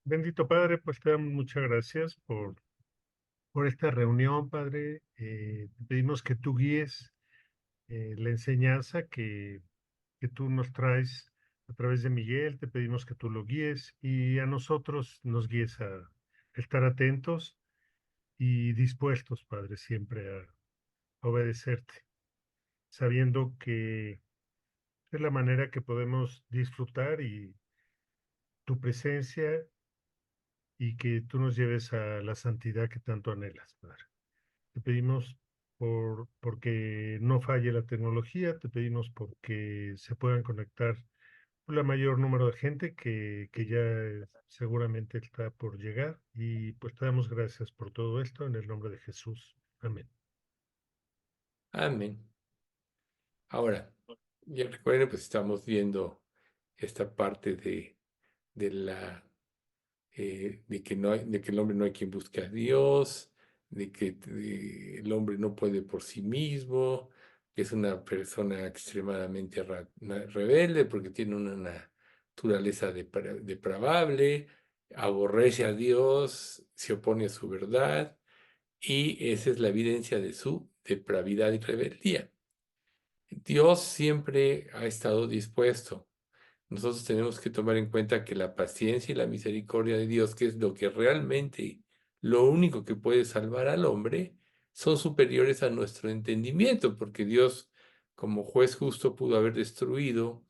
Bendito Padre, pues te damos muchas gracias por esta reunión, Padre. Te pedimos que tú guíes la enseñanza que tú nos traes a través de Miguel. Te pedimos que tú lo guíes y a nosotros nos guíes a estar atentos y dispuestos, Padre, siempre a obedecerte, sabiendo que es la manera que podemos disfrutar y tu presencia y que tú nos lleves a la santidad que tanto anhelas, Padre. Te pedimos porque no falle la tecnología, te pedimos porque se puedan conectar la mayor número de gente que ya seguramente está por llegar y pues te damos gracias por todo esto en el nombre de Jesús. Amén. Amén. Ahora, ya recuerden, pues estamos viendo esta parte de la de que no de que el hombre no hay quien busque a Dios, de que el hombre no puede por sí mismo, que es una persona extremadamente rebelde porque tiene una naturaleza depravable, aborrece a Dios, se opone a su verdad, y esa es la evidencia de su depravidad y rebeldía. Dios siempre ha estado dispuesto. Nosotros tenemos que tomar en cuenta que la paciencia y la misericordia de Dios, que es lo que realmente, lo único que puede salvar al hombre, son superiores a nuestro entendimiento, porque Dios, como juez justo, pudo haber destruido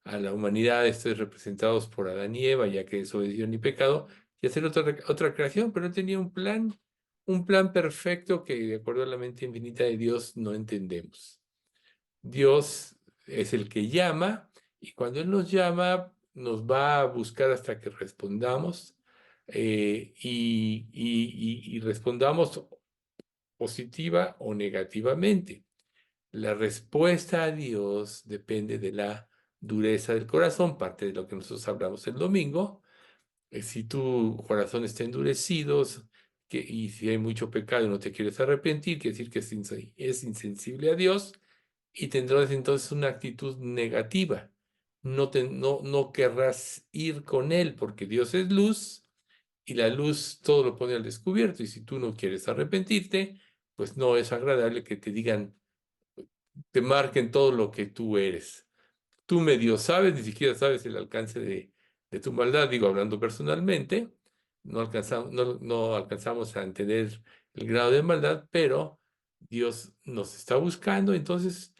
a la humanidad, estos representados por Adán y Eva, ya que desobedecieron y pecado, y hacer otra creación, pero Él tenía un plan perfecto que, de acuerdo a la mente infinita de Dios, no entendemos. Dios es el que llama y cuando Él nos llama, nos va a buscar hasta que respondamos y respondamos positiva o negativamente. La respuesta a Dios depende de la dureza del corazón, parte de lo que nosotros hablamos el domingo. Si tu corazón está endurecido y si hay mucho pecado y no te quieres arrepentir, quiere decir que es insensible a Dios y tendrás entonces una actitud negativa. No querrás ir con Él porque Dios es luz y la luz todo lo pone al descubierto. Y si tú no quieres arrepentirte, pues no es agradable que te digan, te marquen todo lo que tú eres. Tú medio sabes, ni siquiera sabes el alcance de tu maldad, digo, hablando personalmente, no alcanzamos a entender el grado de maldad, pero Dios nos está buscando, entonces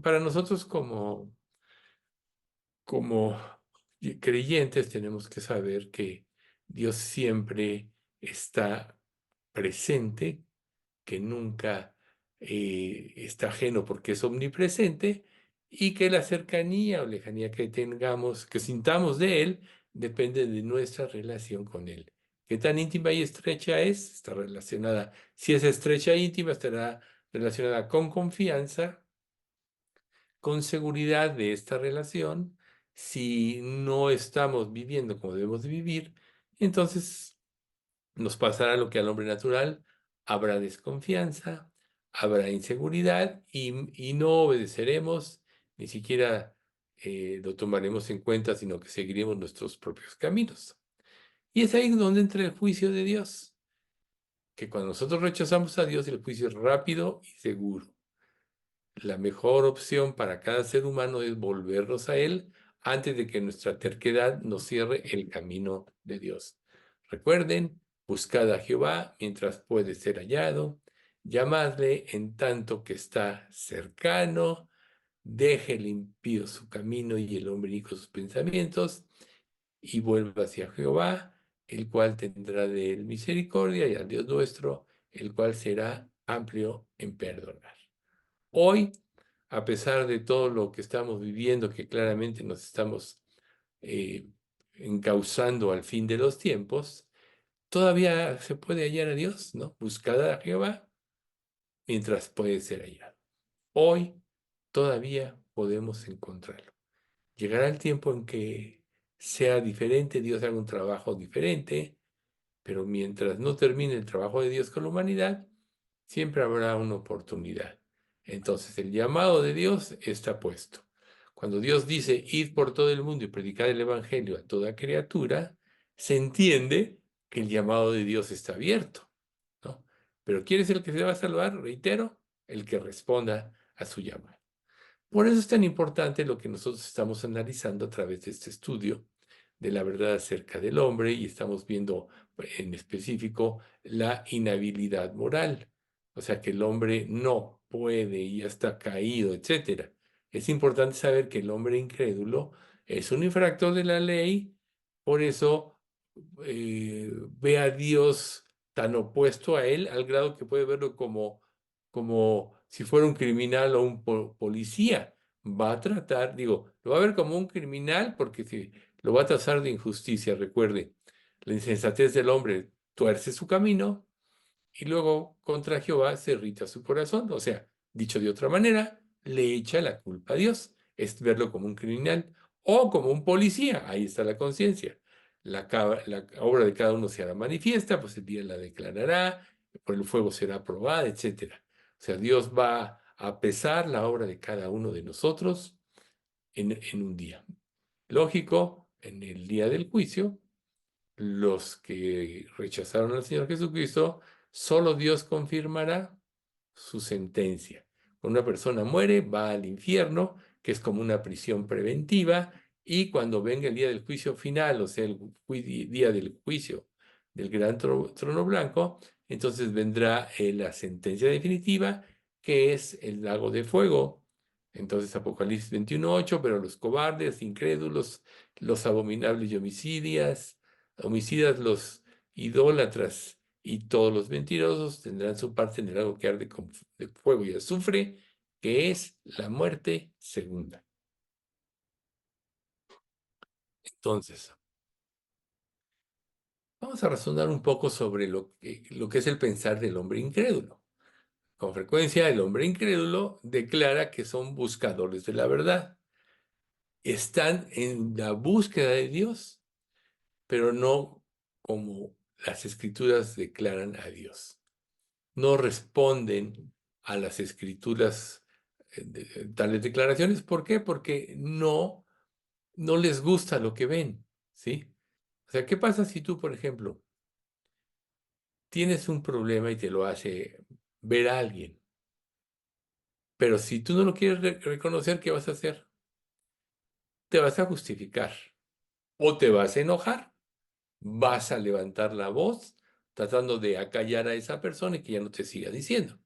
para nosotros como creyentes tenemos que saber que Dios siempre está presente, que nunca está ajeno porque es omnipresente y que la cercanía o lejanía que tengamos, que sintamos de Él, depende de nuestra relación con Él. ¿Qué tan íntima y estrecha es? Está relacionada, si es estrecha e íntima, estará relacionada con confianza, con seguridad de esta relación. Si no estamos viviendo como debemos de vivir, entonces nos pasará lo que al hombre natural, habrá desconfianza, habrá inseguridad y no obedeceremos, ni siquiera lo tomaremos en cuenta, sino que seguiremos nuestros propios caminos. Y es ahí donde entra el juicio de Dios, que cuando nosotros rechazamos a Dios, el juicio es rápido y seguro. La mejor opción para cada ser humano es volvernos a Él antes de que nuestra terquedad nos cierre el camino de Dios. Recuerden, buscad a Jehová mientras puede ser hallado, llamadle en tanto que está cercano, deje el impío su camino y el hombre inicuo sus pensamientos, y vuelva hacia Jehová, el cual tendrá de él misericordia, y al Dios nuestro, el cual será amplio en perdonar. Hoy, a pesar de todo lo que estamos viviendo, que claramente nos estamos eh, encauzando al fin de los tiempos, todavía se puede hallar a Dios, ¿no? Buscad a Jehová mientras puede ser hallado. Hoy todavía podemos encontrarlo. Llegará el tiempo en que sea diferente, Dios haga un trabajo diferente, pero mientras no termine el trabajo de Dios con la humanidad, siempre habrá una oportunidad. Entonces el llamado de Dios está puesto. Cuando Dios dice, id por todo el mundo y predicad el Evangelio a toda criatura, se entiende que el llamado de Dios está abierto, ¿no? Pero ¿quién es el que se va a salvar? Reitero, el que responda a su llamado. Por eso es tan importante lo que nosotros estamos analizando a través de este estudio de la verdad acerca del hombre, y estamos viendo en específico la inhabilidad moral, o sea que el hombre no puede y ya está caído, etcétera. Es importante saber que el hombre incrédulo es un infractor de la ley, por eso ve a Dios tan opuesto a él al grado que puede verlo como si fuera un criminal o un policía. Va a tratar, digo, lo va a ver como un criminal porque si lo va a tasar de injusticia. Recuerde, la insensatez del hombre tuerce su camino y luego contra Jehová se irrita su corazón. O sea, dicho de otra manera, le echa la culpa a Dios. Es verlo como un criminal o como un policía. Ahí está la conciencia. La obra de cada uno se hará manifiesta, pues el día la declarará, por el fuego será probada, etcétera. O sea, Dios va a pesar la obra de cada uno de nosotros en un día. Lógico, en el día del juicio, los que rechazaron al Señor Jesucristo, solo Dios confirmará su sentencia. Cuando una persona muere, va al infierno, que es como una prisión preventiva, y cuando venga el día del juicio final, o sea, el día del juicio del gran trono blanco, entonces vendrá la sentencia definitiva, que es el lago de fuego. Entonces, Apocalipsis 21:8, pero los cobardes, incrédulos, los abominables y homicidas, los idólatras y todos los mentirosos tendrán su parte en el lago que arde con de fuego y azufre, que es la muerte segunda. Entonces, vamos a razonar un poco sobre lo que es el pensar del hombre incrédulo. Con frecuencia, el hombre incrédulo declara que son buscadores de la verdad. Están en la búsqueda de Dios, pero no como las escrituras declaran a Dios. No responden a las escrituras tales declaraciones. ¿Por qué? Porque no les gusta lo que ven, ¿sí? O sea, ¿qué pasa si tú, por ejemplo, tienes un problema y te lo hace ver a alguien? Pero si tú no lo quieres reconocer, ¿qué vas a hacer? Te vas a justificar o te vas a enojar, vas a levantar la voz tratando de acallar a esa persona y que ya no te siga diciendo.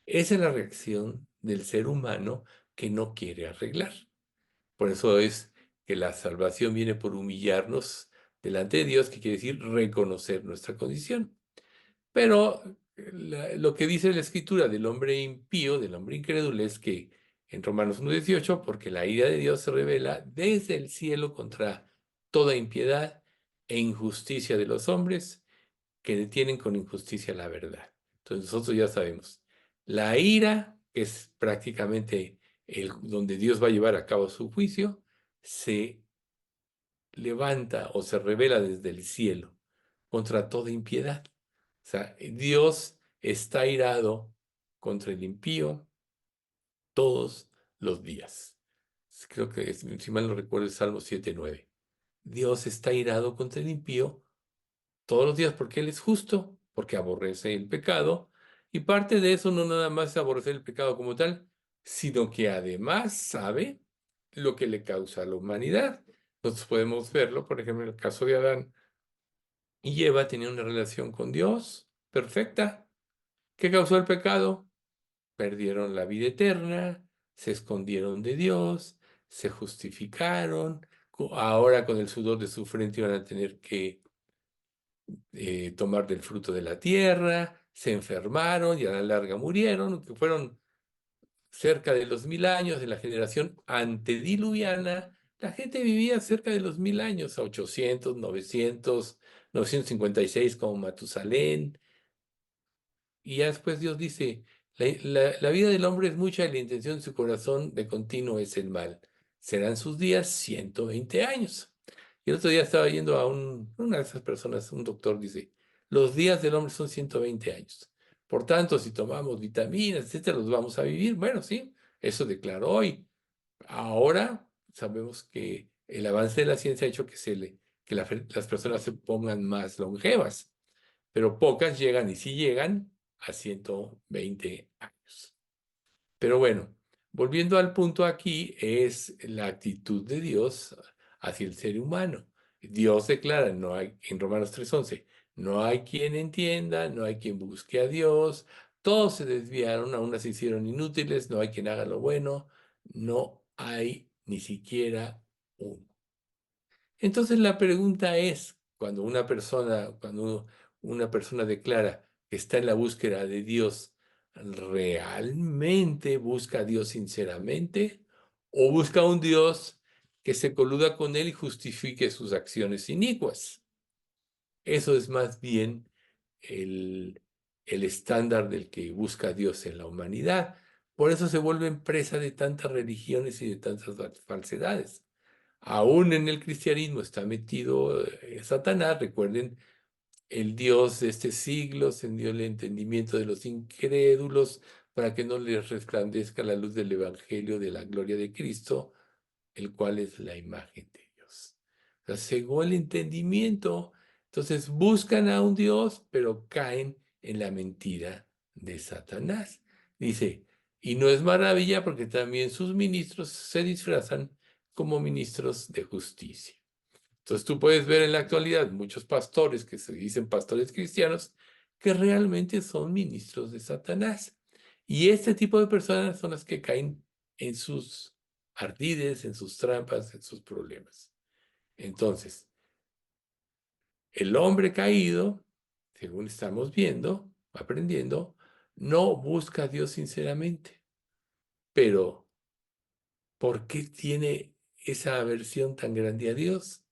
Esa es la reacción del ser humano que no quiere arreglar. Por eso es que la salvación viene por humillarnos delante de Dios, que quiere decir reconocer nuestra condición. Pero lo que dice la escritura del hombre impío, del hombre incrédulo, es que en Romanos 1:18, porque la ira de Dios se revela desde el cielo contra toda impiedad e injusticia de los hombres que detienen con injusticia la verdad. Entonces nosotros ya sabemos, la ira, que es prácticamente donde Dios va a llevar a cabo su juicio, se levanta o se revela desde el cielo contra toda impiedad. O sea, Dios está irado contra el impío todos los días. Creo que, si mal no recuerdo, es Salmo 7:9. Dios está irado contra el impío todos los días porque Él es justo, porque aborrece el pecado, y parte de eso no nada más es aborrecer el pecado como tal, sino que además sabe lo que le causa a la humanidad. Nosotros podemos verlo, por ejemplo, en el caso de Adán y Eva tenían una relación con Dios perfecta. ¿Qué causó el pecado? Perdieron la vida eterna, se escondieron de Dios, se justificaron, ahora con el sudor de su frente iban a tener que tomar del fruto de la tierra, se enfermaron y a la larga murieron, que fueron cerca de los 1000 años de la generación antediluviana. La gente vivía cerca de los 1000 años, a 800, 900, 956 como Matusalén. Y ya después Dios dice, la vida del hombre es mucha y la intención de su corazón de continuo es el mal. Serán sus días 120 años. Y el otro día estaba yendo a una de esas personas, un doctor dice, los días del hombre son 120 años. Por tanto, si tomamos vitaminas, etcétera, los vamos a vivir. Bueno, sí, eso declaró hoy. Ahora sabemos que el avance de la ciencia ha hecho que que las personas se pongan más longevas, pero pocas llegan, y sí llegan, a 120 años. Pero bueno, volviendo al punto aquí, es la actitud de Dios hacia el ser humano. Dios declara, no hay, en Romanos 3:11, no hay quien entienda, no hay quien busque a Dios, todos se desviaron, aún se hicieron inútiles, no hay quien haga lo bueno, no hay ni siquiera uno. Entonces la pregunta es, cuando una persona declara que está en la búsqueda de Dios, ¿realmente busca a Dios sinceramente? ¿O busca a un Dios que se coluda con él y justifique sus acciones inicuas? Eso es más bien el, el estándar del que busca a Dios en la humanidad. Por eso se vuelven presa de tantas religiones y de tantas falsedades. Aún en el cristianismo está metido Satanás. Recuerden, el Dios de este siglo se dio el entendimiento de los incrédulos para que no les resplandezca la luz del Evangelio de la gloria de Cristo, el cual es la imagen de Dios. O sea, cegó el entendimiento. Entonces buscan a un Dios, pero caen en la mentira de Satanás. Dice, y no es maravilla porque también sus ministros se disfrazan como ministros de justicia. Entonces tú puedes ver en la actualidad muchos pastores que se dicen pastores cristianos que realmente son ministros de Satanás. Y este tipo de personas son las que caen en sus ardides, en sus trampas, en sus problemas. Entonces, el hombre caído, según estamos viendo, aprendiendo, no busca a Dios sinceramente. Pero, ¿por qué tiene esa aversión tan grande a Dios?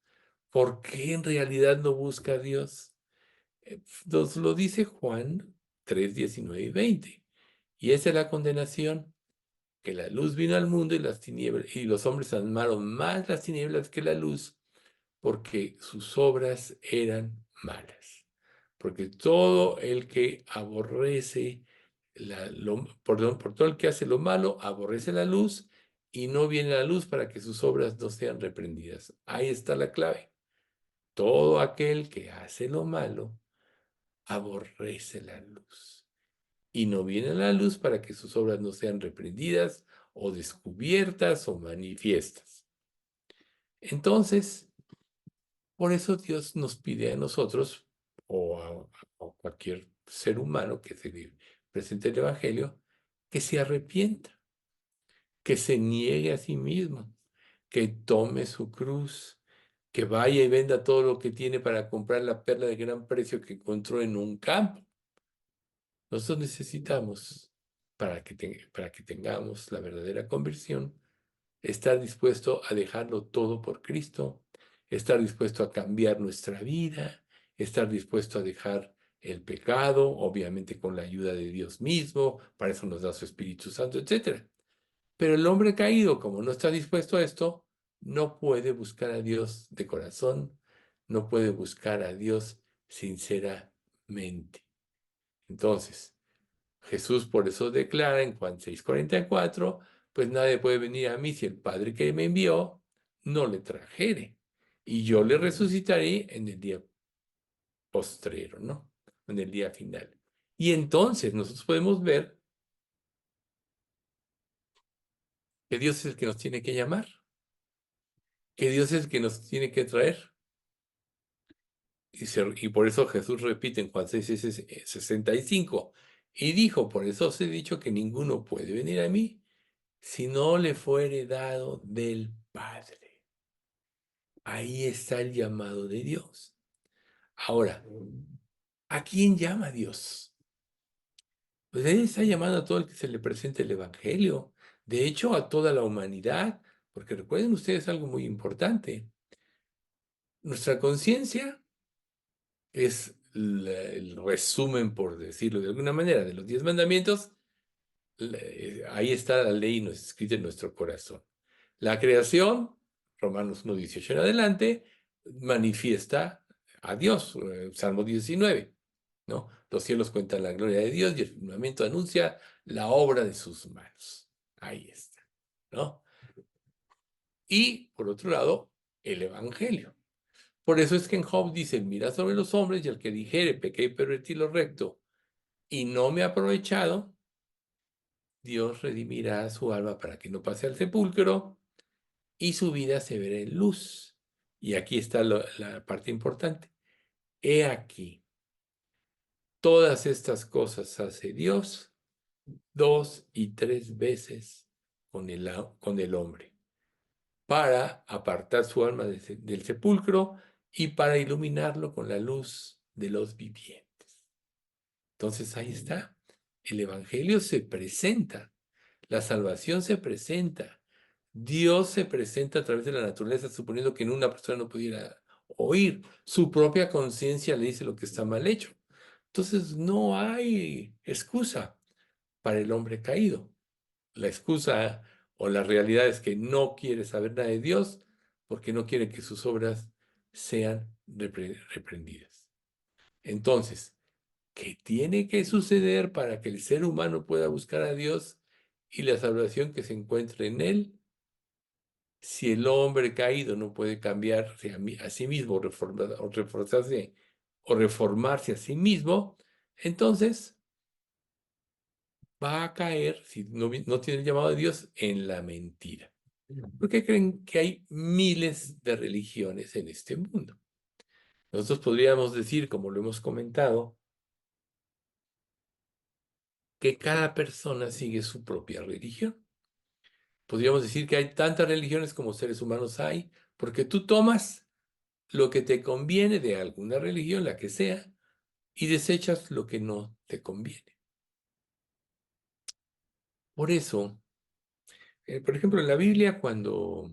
¿Por qué en realidad no busca a Dios? Nos lo dice Juan 3, 19 y 20. Y esa es la condenación, que la luz vino al mundo y las tinieblas, y los hombres amaron más las tinieblas que la luz, porque sus obras eran malas. Porque todo el que aborrece, por todo el que hace lo malo, aborrece la luz y no viene a la luz para que sus obras no sean reprendidas. Ahí está la clave. Todo aquel que hace lo malo aborrece la luz y no viene a la luz para que sus obras no sean reprendidas o descubiertas o manifiestas. Entonces, por eso Dios nos pide a nosotros o cualquier ser humano que se le presente el Evangelio que se arrepienta, que se niegue a sí mismo, que tome su cruz, que vaya y venda todo lo que tiene para comprar la perla de gran precio que encontró en un campo. Nosotros necesitamos, para que tengamos la verdadera conversión, estar dispuesto a dejarlo todo por Cristo, estar dispuesto a cambiar nuestra vida, estar dispuesto a dejar el pecado, obviamente con la ayuda de Dios mismo, para eso nos da su Espíritu Santo, etc. Pero el hombre caído, como no está dispuesto a esto, no puede buscar a Dios de corazón, no puede buscar a Dios sinceramente. Entonces, Jesús por eso declara en Juan 6:44, pues nadie puede venir a mí si el Padre que me envió no le trajere, y yo le resucitaré en el día postrero, ¿no? En el día final. Y entonces nosotros podemos ver que Dios es el que nos tiene que llamar, que Dios es el que nos tiene que traer. Y por eso Jesús repite en Juan 6:65, y dijo, por eso os he dicho que ninguno puede venir a mí si no le fuere dado del Padre. Ahí está el llamado de Dios. Ahora, ¿a quién llama Dios? Pues Él está llamando a todo el que se le presente el Evangelio. De hecho, a toda la humanidad, porque recuerden ustedes algo muy importante. Nuestra conciencia es el resumen, por decirlo de alguna manera, de los 10 mandamientos. Ahí está la ley escrita en nuestro corazón. La creación, Romanos 1:18 en adelante, manifiesta a Dios, Salmo 19, ¿no? Los cielos cuentan la gloria de Dios y el firmamento anuncia la obra de sus manos. Ahí está, ¿no? Y, por otro lado, el Evangelio. Por eso es que en Job dice, mira sobre los hombres y el que dijere, pequé y pervertí lo recto, y no me ha aprovechado, Dios redimirá su alma para que no pase al sepulcro y su vida se verá en luz. Y aquí está la parte importante. He aquí, todas estas cosas hace Dios 2 y 3 veces con el hombre, para apartar su alma del sepulcro y para iluminarlo con la luz de los vivientes. Entonces ahí está. El Evangelio se presenta, la salvación se presenta, Dios se presenta a través de la naturaleza, suponiendo que en una persona no pudiera oír, su propia conciencia le dice lo que está mal hecho. Entonces no hay excusa para el hombre caído. La excusa o la realidad es que no quiere saber nada de Dios porque no quiere que sus obras sean reprendidas. Entonces, ¿qué tiene que suceder para que el ser humano pueda buscar a Dios y la salvación que se encuentra en él? Si el hombre caído no puede cambiarse a sí mismo o reforzarse o reformarse a sí mismo, entonces va a caer, si no tiene el llamado de Dios, en la mentira. ¿Por qué creen que hay miles de religiones en este mundo? Nosotros podríamos decir, como lo hemos comentado, que cada persona sigue su propia religión. Podríamos decir que hay tantas religiones como seres humanos hay, porque tú tomas lo que te conviene de alguna religión, la que sea, y desechas lo que no te conviene. Por eso, por ejemplo, en la Biblia, cuando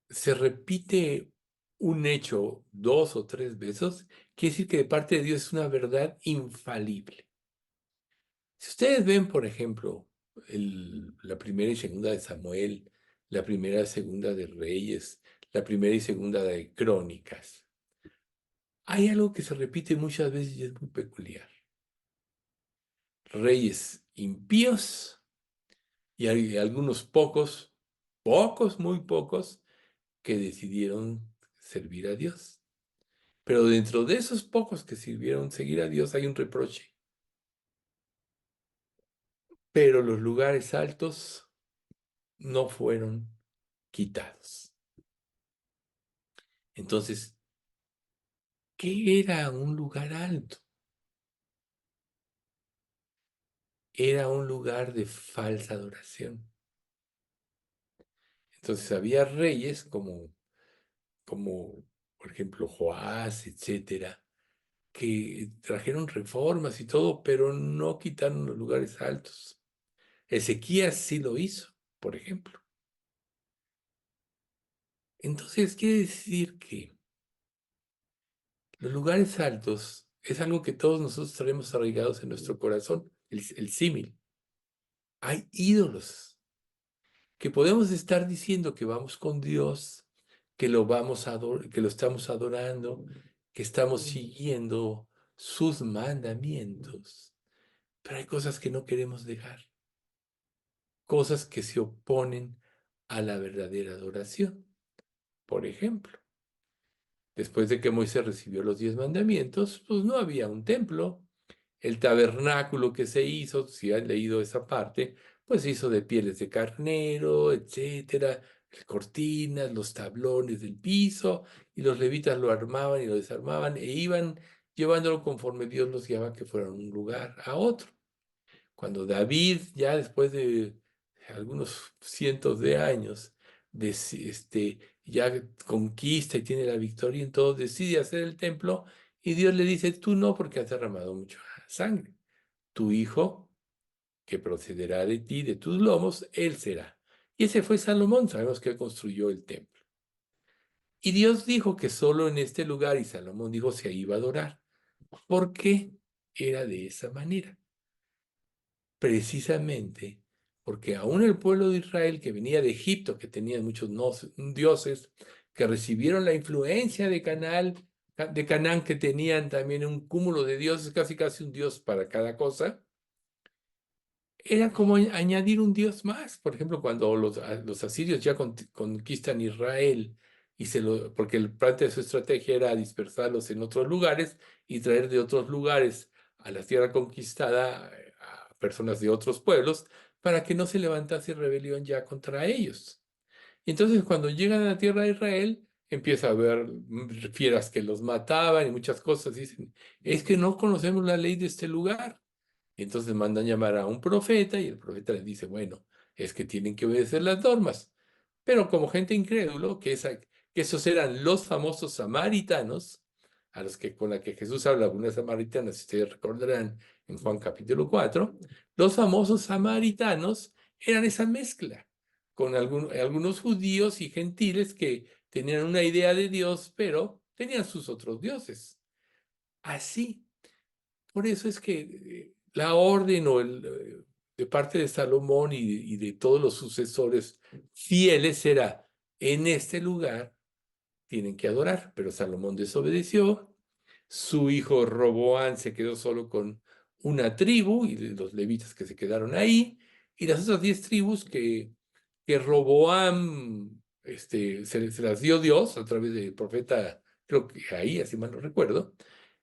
se repite un hecho 2 o 3 veces, quiere decir que de parte de Dios es una verdad infalible. Si ustedes ven, por ejemplo, la primera y segunda de Samuel, la primera y segunda de Reyes, la primera y segunda de Crónicas, hay algo que se repite muchas veces y es muy peculiar. Reyes impíos y hay algunos pocos, muy pocos, que decidieron servir a Dios. Pero dentro de esos pocos que sirvieron seguir a Dios hay un reproche. Pero los lugares altos no fueron quitados. Entonces, ¿qué era un lugar alto? Era un lugar de falsa adoración. Entonces había reyes como por ejemplo, Joás, etcétera, que trajeron reformas y todo, pero no quitaron los lugares altos. Ezequías sí lo hizo, por ejemplo. Entonces, quiere decir que los lugares altos es algo que todos nosotros traemos arraigados en nuestro corazón, el símil. Hay ídolos que podemos estar diciendo que vamos con Dios, que que lo estamos adorando, que estamos siguiendo sus mandamientos, pero hay cosas que no queremos dejar, cosas que se oponen a la verdadera adoración. Por ejemplo, después de que Moisés recibió los 10 mandamientos, pues no había un templo. El tabernáculo que se hizo, si han leído esa parte, pues se hizo de pieles de carnero, etcétera, cortinas, los tablones del piso, y los levitas lo armaban y lo desarmaban e iban llevándolo conforme Dios los guiaba que fueran de un lugar a otro. Cuando David, ya después de algunos cientos de años, ya conquista y tiene la victoria en todo, decide hacer el templo y Dios le dice, tú no, porque has derramado mucha sangre. Tu hijo, que procederá de ti, de tus lomos, él será. Y ese fue Salomón, sabemos que él construyó el templo. Y Dios dijo que solo en este lugar, y Salomón dijo, se iba a adorar. ¿Por qué era de esa manera? Precisamente porque aún el pueblo de Israel que venía de Egipto, que tenía muchos dioses, que recibieron la influencia de Canaán, que tenían también un cúmulo de dioses, casi casi un dios para cada cosa, era como añadir un dios más. Por ejemplo, cuando los asirios ya conquistan Israel porque el parte de su estrategia era dispersarlos en otros lugares y traer de otros lugares a la tierra conquistada a personas de otros pueblos para que no se levantase rebelión ya contra ellos. Y entonces cuando llegan a la tierra de Israel, empieza a haber fieras que los mataban y muchas cosas. Dicen, es que no conocemos la ley de este lugar. Y entonces mandan llamar a un profeta y el profeta les dice, bueno, es que tienen que obedecer las normas. Pero como gente incrédulo, que esos eran los famosos samaritanos, con la que Jesús habla, algunas samaritanas, si ustedes recordarán en Juan capítulo 4, los famosos samaritanos eran esa mezcla con algunos judíos y gentiles que tenían una idea de Dios, pero tenían sus otros dioses. Así, por eso es que la orden de parte de Salomón y de todos los sucesores fieles era, en este lugar tienen que adorar, pero Salomón desobedeció, su hijo Roboán se quedó solo con una tribu y los levitas que se quedaron ahí, y las otras 10 tribus que Roboán se las dio Dios a través del profeta, creo que ahí, así mal no recuerdo,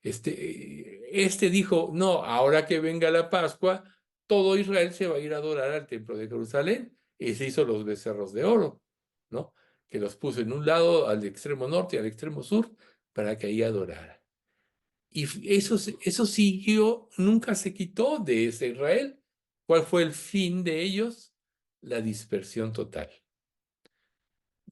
dijo, no, ahora que venga la Pascua, todo Israel se va a ir a adorar al templo de Jerusalén, y se hizo los becerros de oro, ¿no? Que los puso en un lado, al extremo norte y al extremo sur, para que ahí adorara. Y eso siguió, nunca se quitó de ese Israel. ¿Cuál fue el fin de ellos? La dispersión total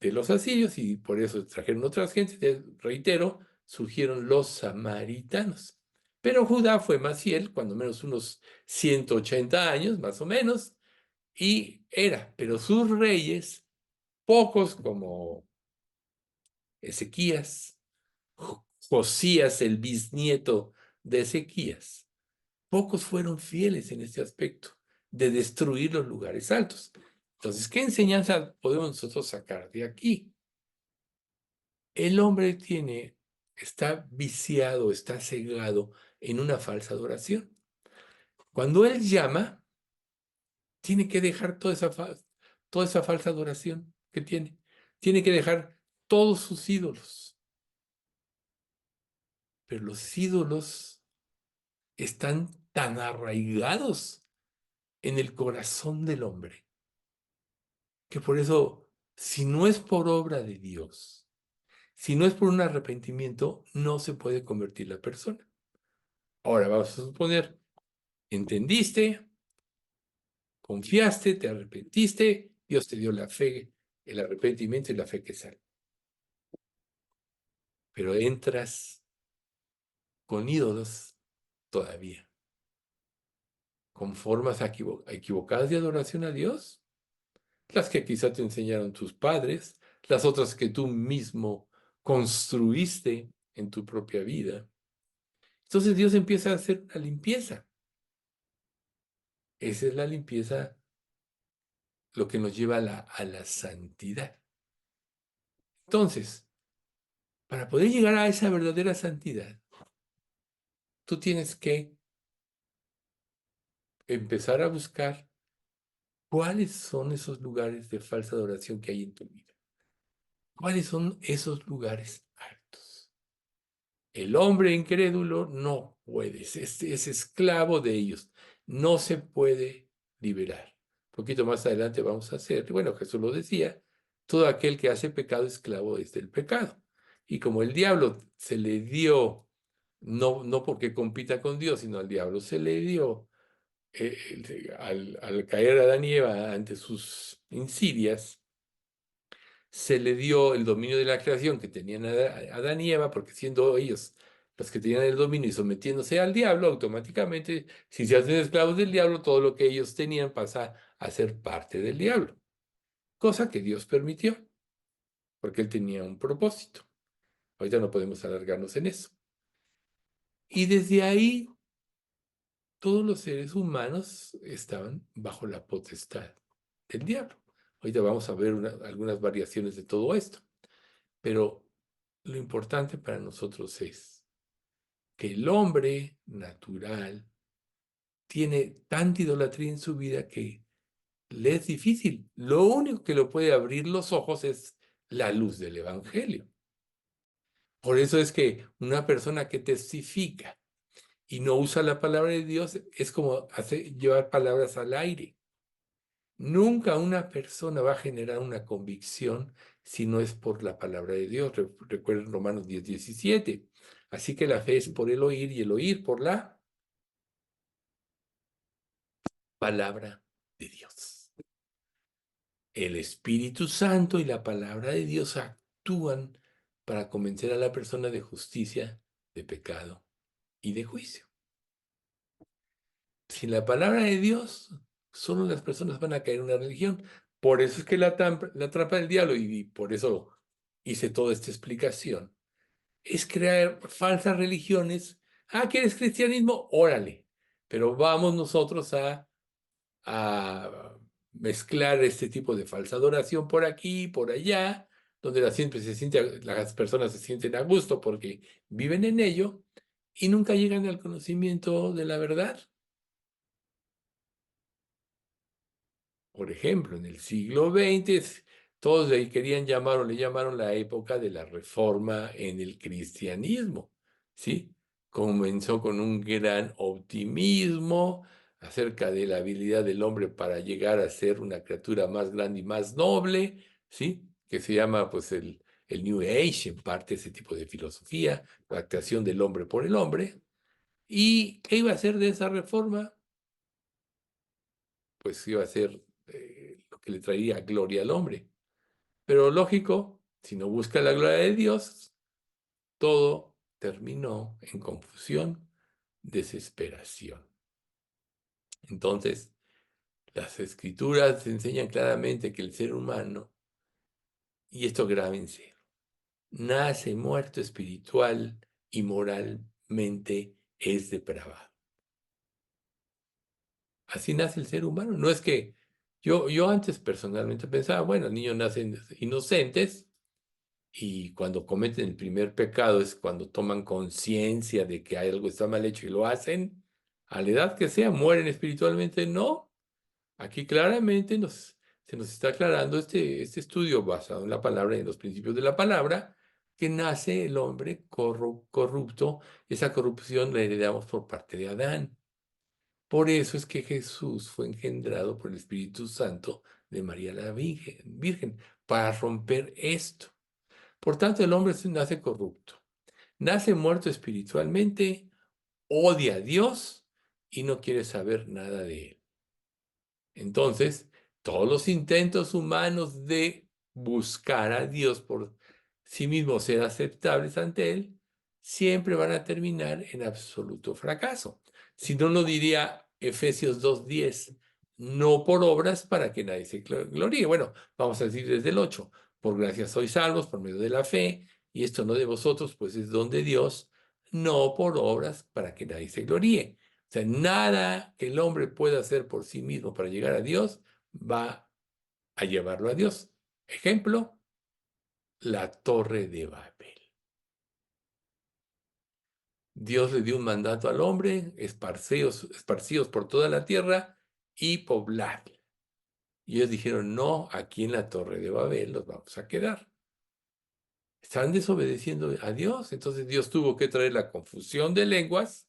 de los asirios, y por eso trajeron otras gentes, reitero, surgieron los samaritanos. Pero Judá fue más fiel, cuando menos unos 180 años, más o menos, pero sus reyes, pocos como Ezequías, Josías, el bisnieto de Ezequías, pocos fueron fieles en este aspecto de destruir los lugares altos. Entonces, ¿qué enseñanza podemos nosotros sacar de aquí? El hombre está viciado, está cegado en una falsa adoración. Cuando él llama, tiene que dejar toda esa falsa adoración que tiene. Tiene que dejar todos sus ídolos. Pero los ídolos están tan arraigados en el corazón del hombre que por eso, si no es por obra de Dios, si no es por un arrepentimiento, no se puede convertir la persona. Ahora vamos a suponer, entendiste, confiaste, te arrepentiste, Dios te dio la fe, el arrepentimiento y la fe que sale. Pero entras con ídolos todavía, con formas equivocadas de adoración a Dios, las que quizá te enseñaron tus padres, las otras que tú mismo construiste en tu propia vida. Entonces Dios empieza a hacer una limpieza. Esa es la limpieza, lo que nos lleva a la santidad. Entonces, para poder llegar a esa verdadera santidad, tú tienes que empezar a buscar cuáles son esos lugares de falsa adoración que hay en tu vida. ¿Cuáles son esos lugares altos? El hombre incrédulo no puede, es esclavo de ellos, no se puede liberar. Un poquito más adelante vamos a hacer, bueno, Jesús lo decía, todo aquel que hace pecado esclavo es del pecado. Y como el diablo se le dio, no porque compita con Dios, sino al diablo se le dio, al caer Adán y Eva ante sus insidias, se le dio el dominio de la creación que tenían Adán y Eva, porque siendo ellos los que tenían el dominio y sometiéndose al diablo, automáticamente, si se hacen esclavos del diablo, todo lo que ellos tenían pasa a ser parte del diablo, cosa que Dios permitió, porque él tenía un propósito. Ahorita no podemos alargarnos en eso. Y desde ahí, todos los seres humanos estaban bajo la potestad del diablo. Ahorita vamos a ver algunas variaciones de todo esto, pero lo importante para nosotros es que el hombre natural tiene tanta idolatría en su vida que le es difícil. Lo único que lo puede abrir los ojos es la luz del Evangelio. Por eso es que una persona que testifica y no usa la palabra de Dios es como llevar palabras al aire. Nunca una persona va a generar una convicción si no es por la palabra de Dios. Recuerden Romanos 10:17. Así que la fe es por el oír y el oír por la palabra de Dios. El Espíritu Santo y la palabra de Dios actúan para convencer a la persona de justicia, de pecado y de juicio. Sin la palabra de Dios, solo las personas van a caer en una religión. Por eso es que la trampa del diablo, y por eso hice toda esta explicación, es crear falsas religiones. Ah, ¿quieres cristianismo? Órale. Pero vamos nosotros a mezclar este tipo de falsa adoración por aquí, por allá, donde las personas se sienten a gusto porque viven en ello y nunca llegan al conocimiento de la verdad. Por ejemplo, en el siglo XX, todos le querían llamar o le llamaron la época de la reforma en el cristianismo, ¿sí? Comenzó con un gran optimismo acerca de la habilidad del hombre para llegar a ser una criatura más grande y más noble, ¿sí? Que se llama, pues, el New Age, en parte ese tipo de filosofía, la creación del hombre por el hombre. ¿Y qué iba a hacer de esa reforma? Pues iba a ser lo que le traería gloria al hombre. Pero lógico, si no busca la gloria de Dios, todo terminó en confusión, desesperación. Entonces, las escrituras enseñan claramente que el ser humano, y esto grábense, nace muerto espiritual y moralmente es depravado. Así nace el ser humano. No es que yo antes personalmente pensaba, bueno, los niños nacen inocentes y cuando cometen el primer pecado es cuando toman conciencia de que algo está mal hecho y lo hacen, a la edad que sea, mueren espiritualmente. No, aquí claramente se nos está aclarando este estudio basado en la palabra y en los principios de la palabra, que nace el hombre corrupto. Esa corrupción la heredamos por parte de Adán. Por eso es que Jesús fue engendrado por el Espíritu Santo de María la Virgen, para romper esto. Por tanto, el hombre nace corrupto, nace muerto espiritualmente, odia a Dios y no quiere saber nada de él. Entonces, todos los intentos humanos de buscar a Dios por sí mismos, ser aceptables ante Él, siempre van a terminar en absoluto fracaso. Si no, lo diría Efesios 2:10, no por obras para que nadie se gloríe. Bueno, vamos a decir desde el 8, por gracia sois salvos por medio de la fe, y esto no de vosotros, pues es don de Dios, no por obras para que nadie se gloríe. O sea, nada que el hombre pueda hacer por sí mismo para llegar a Dios va a llevarlo a Dios. Ejemplo, la Torre de Babel. Dios le dio un mandato al hombre, esparcidos por toda la tierra y pobladla. Y ellos dijeron, no, aquí en la Torre de Babel nos vamos a quedar. Están desobedeciendo a Dios. Entonces Dios tuvo que traer la confusión de lenguas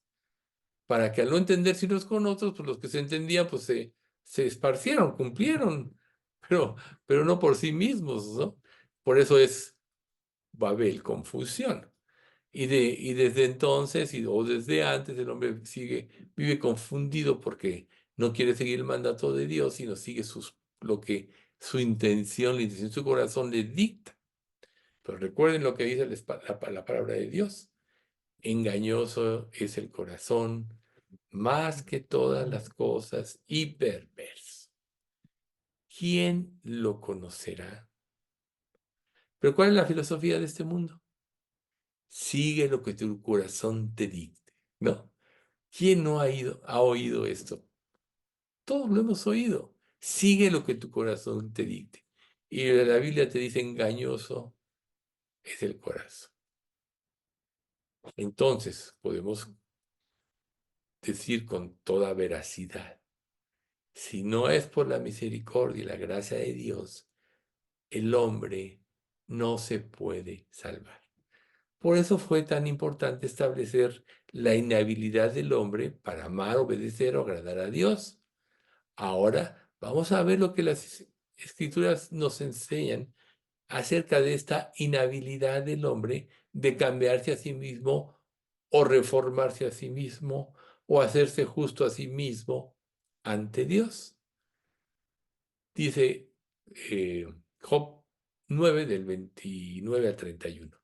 para que al no entenderse unos con otros, pues los que se entendían, pues se esparcieron, cumplieron, pero, pero no por sí mismos, ¿no? Por eso es Babel, confusión. Y desde entonces, o desde antes, el hombre vive confundido porque no quiere seguir el mandato de Dios, sino sigue lo que su intención, la intención de su corazón le dicta. Pero recuerden lo que dice la palabra de Dios. Engañoso es el corazón más que todas las cosas y perverso. ¿Quién lo conocerá? Pero ¿cuál es la filosofía de este mundo? Sigue lo que tu corazón te dicte, ¿no? ¿Quién no ha oído esto? Todos lo hemos oído. Sigue lo que tu corazón te dicte. Y la Biblia te dice engañoso es el corazón. Entonces podemos decir con toda veracidad, si no es por la misericordia y la gracia de Dios, el hombre no se puede salvar. Por eso fue tan importante establecer la inhabilidad del hombre para amar, obedecer o agradar a Dios. Ahora vamos a ver lo que las escrituras nos enseñan acerca de esta inhabilidad del hombre de cambiarse a sí mismo o reformarse a sí mismo o hacerse justo a sí mismo ante Dios. Dice Job 9 del 29 al 31.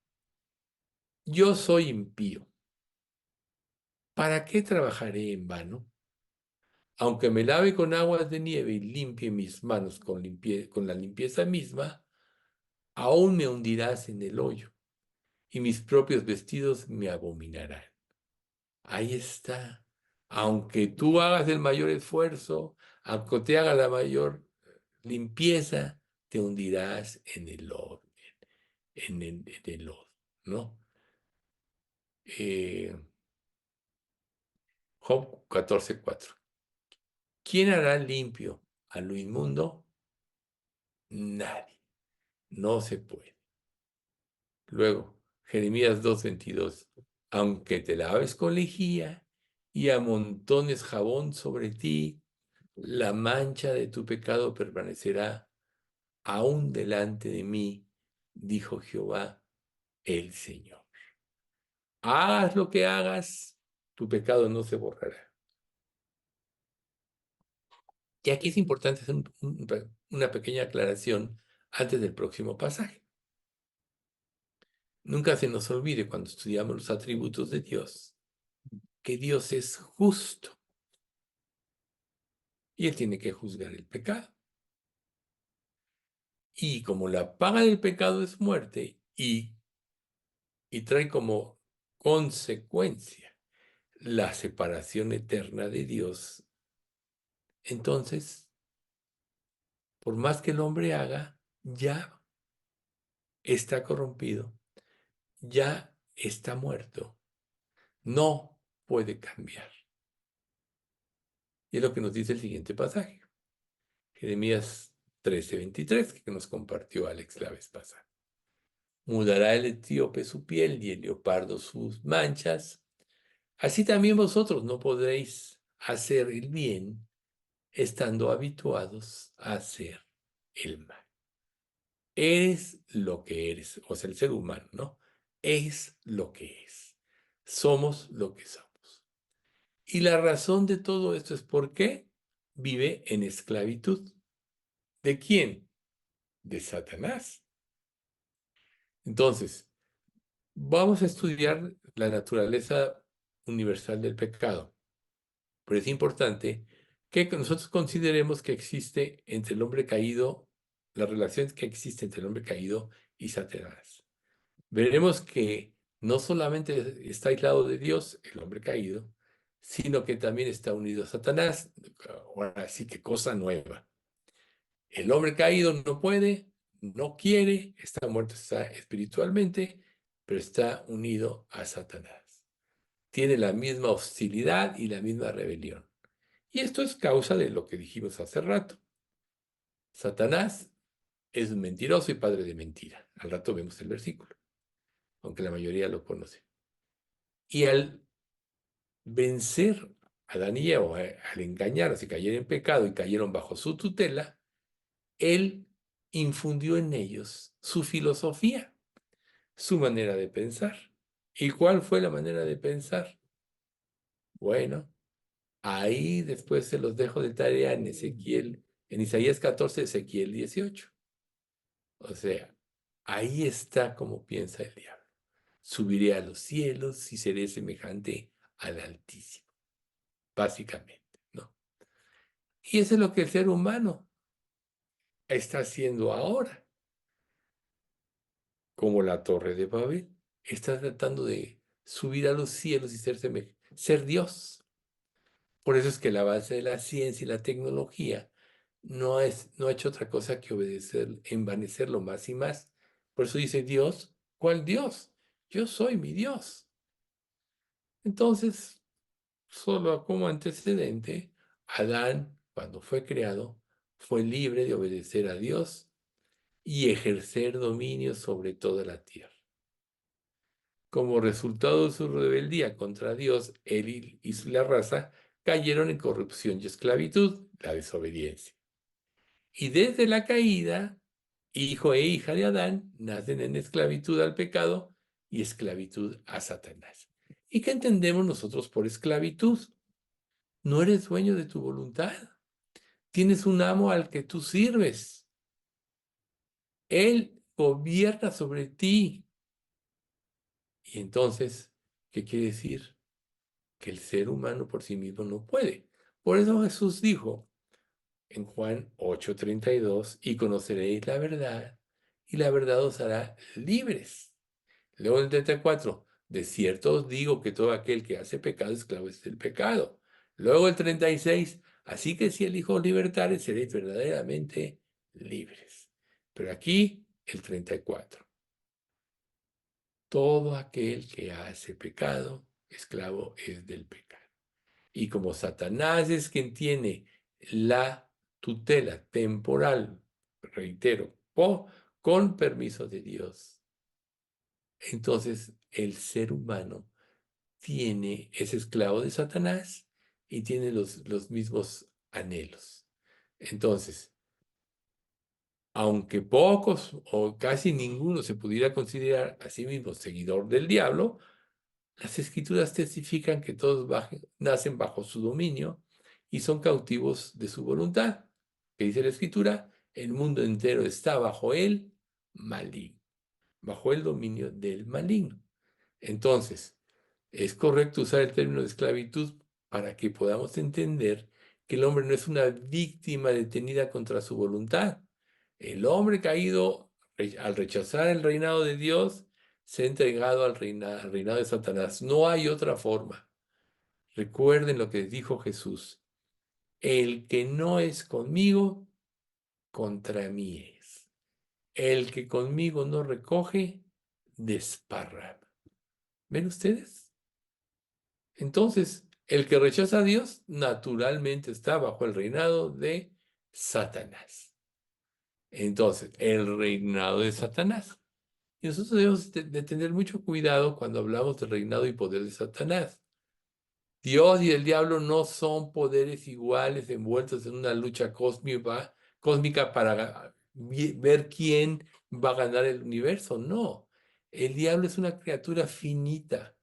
Yo soy impío. ¿Para qué trabajaré en vano? Aunque me lave con aguas de nieve y limpie mis manos con la limpieza misma, aún me hundirás en el hoyo y mis propios vestidos me abominarán. Ahí está. Aunque tú hagas el mayor esfuerzo, aunque te haga la mayor limpieza, te hundirás en el lodo, en el lodo, ¿no? Eh, Job 14:4. ¿Quién hará limpio a lo inmundo? Nadie. No se puede. Luego, Jeremías 2:22. Aunque te laves con lejía y amontones jabón sobre ti, la mancha de tu pecado permanecerá aún delante de mí, dijo Jehová el Señor. Hagas lo que hagas, tu pecado no se borrará. Y aquí es importante hacer una pequeña aclaración antes del próximo pasaje. Nunca se nos olvide cuando estudiamos los atributos de Dios que Dios es justo y Él tiene que juzgar el pecado. Y como la paga del pecado es muerte y trae como consecuencia la separación eterna de Dios, entonces, por más que el hombre haga, ya está corrompido, ya está muerto, no puede cambiar. Y es lo que nos dice el siguiente pasaje, Jeremías 13:23, que nos compartió Alex la vez pasada. Mudará el etíope su piel y el leopardo sus manchas. Así también vosotros no podréis hacer el bien estando habituados a hacer el mal. Eres lo que eres, o sea, el ser humano, ¿no? Es lo que es. Somos lo que somos. Y la razón de todo esto es porque vive en esclavitud. ¿De quién? De Satanás. Entonces, vamos a estudiar la naturaleza universal del pecado. Pero es importante que nosotros consideremos que existe entre el hombre caído, la relación que existe entre el hombre caído y Satanás. Veremos que no solamente está aislado de Dios, el hombre caído, sino que también está unido a Satanás. Ahora sí que cosa nueva. El hombre caído no puede, no quiere, está muerto está espiritualmente, pero está unido a Satanás. Tiene la misma hostilidad y la misma rebelión. Y esto es causa de lo que dijimos hace rato. Satanás es un mentiroso y padre de mentira. Al rato vemos el versículo, aunque la mayoría lo conoce. Y al vencer a Adán y Eva, al engañarlos y caer en pecado y cayeron bajo su tutela, él infundió en ellos su filosofía, su manera de pensar. ¿Y cuál fue la manera de pensar? Bueno, ahí después se los dejo de tarea en Isaías 14, Ezequiel 18. O sea, ahí está como piensa el diablo. Subiré a los cielos y seré semejante al Altísimo, básicamente, ¿no? Y eso es lo que el ser humano está haciendo ahora, como la Torre de Babel. Está tratando de subir a los cielos y ser Dios. Por eso es que la base de la ciencia y la tecnología no ha hecho otra cosa que obedecer, envanecerlo más y más. Por eso dice Dios, ¿cuál Dios? Yo soy mi Dios. Entonces, solo como antecedente, Adán, cuando fue creado, fue libre de obedecer a Dios y ejercer dominio sobre toda la tierra. Como resultado de su rebeldía contra Dios, él y la raza cayeron en corrupción y esclavitud, la desobediencia. Y desde la caída, hijo e hija de Adán nacen en esclavitud al pecado y esclavitud a Satanás. ¿Y qué entendemos nosotros por esclavitud? No eres dueño de tu voluntad. Tienes un amo al que tú sirves. Él gobierna sobre ti. Y entonces, ¿qué quiere decir? Que el ser humano por sí mismo no puede. Por eso Jesús dijo en Juan 8:32, y conoceréis la verdad, y la verdad os hará libres. Luego en el 34, de cierto os digo que todo aquel que hace pecado, esclavo es del pecado. Luego el 36, así que si el Hijo os libertare, seréis verdaderamente libres. Pero aquí el 34, todo aquel que hace pecado, esclavo es del pecado. Y como Satanás es quien tiene la tutela temporal, reitero, con permiso de Dios, entonces el ser humano es esclavo de Satanás y tiene los mismos anhelos. Entonces, aunque pocos o casi ninguno se pudiera considerar a sí mismo seguidor del diablo, las escrituras testifican que todos nacen bajo su dominio y son cautivos de su voluntad. Que dice la escritura, el mundo entero está bajo el maligno, bajo el dominio del maligno. Entonces, es correcto usar el término de esclavitud para que podamos entender que el hombre no es una víctima detenida contra su voluntad. El hombre caído, al rechazar el reinado de Dios, se ha entregado al reinado de Satanás. No hay otra forma. Recuerden lo que dijo Jesús. El que no es conmigo, contra mí es. El que conmigo no recoge, desparrama. ¿Ven ustedes? Entonces, el que rechaza a Dios naturalmente está bajo el reinado de Satanás. Entonces, el reinado de Satanás. Y nosotros debemos de tener mucho cuidado cuando hablamos del reinado y poder de Satanás. Dios y el diablo no son poderes iguales envueltos en una lucha cósmica para ver quién va a ganar el universo. No, el diablo es una criatura finita,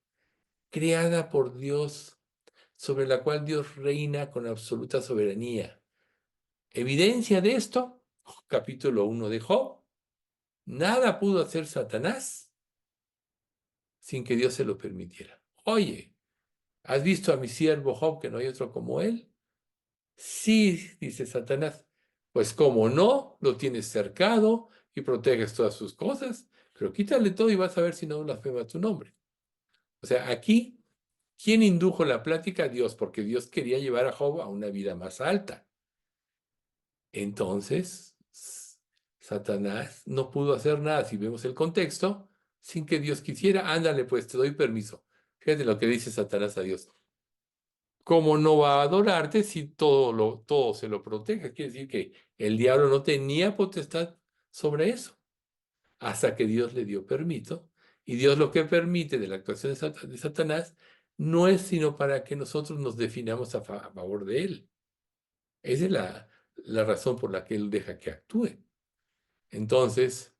creada por Dios, sobre la cual Dios reina con absoluta soberanía. Evidencia de esto, capítulo 1 de Job. Nada pudo hacer Satanás sin que Dios se lo permitiera. Oye, ¿has visto a mi siervo Job, que no hay otro como él? Sí, dice Satanás. Pues como no, lo tienes cercado y proteges todas sus cosas, pero quítale todo y vas a ver si no blasfema tu nombre. O sea, aquí, ¿quién indujo la plática? Dios, porque Dios quería llevar a Job a una vida más alta. Entonces, Satanás no pudo hacer nada, si vemos el contexto, sin que Dios quisiera. Ándale, pues te doy permiso. Fíjate lo que dice Satanás a Dios. ¿Cómo no va a adorarte si todo se lo protege? Quiere decir que el diablo no tenía potestad sobre eso, hasta que Dios le dio permiso. Y Dios lo que permite de la actuación de Satanás no es sino para que nosotros nos definamos a favor de él. Esa es la razón por la que él deja que actúe. Entonces,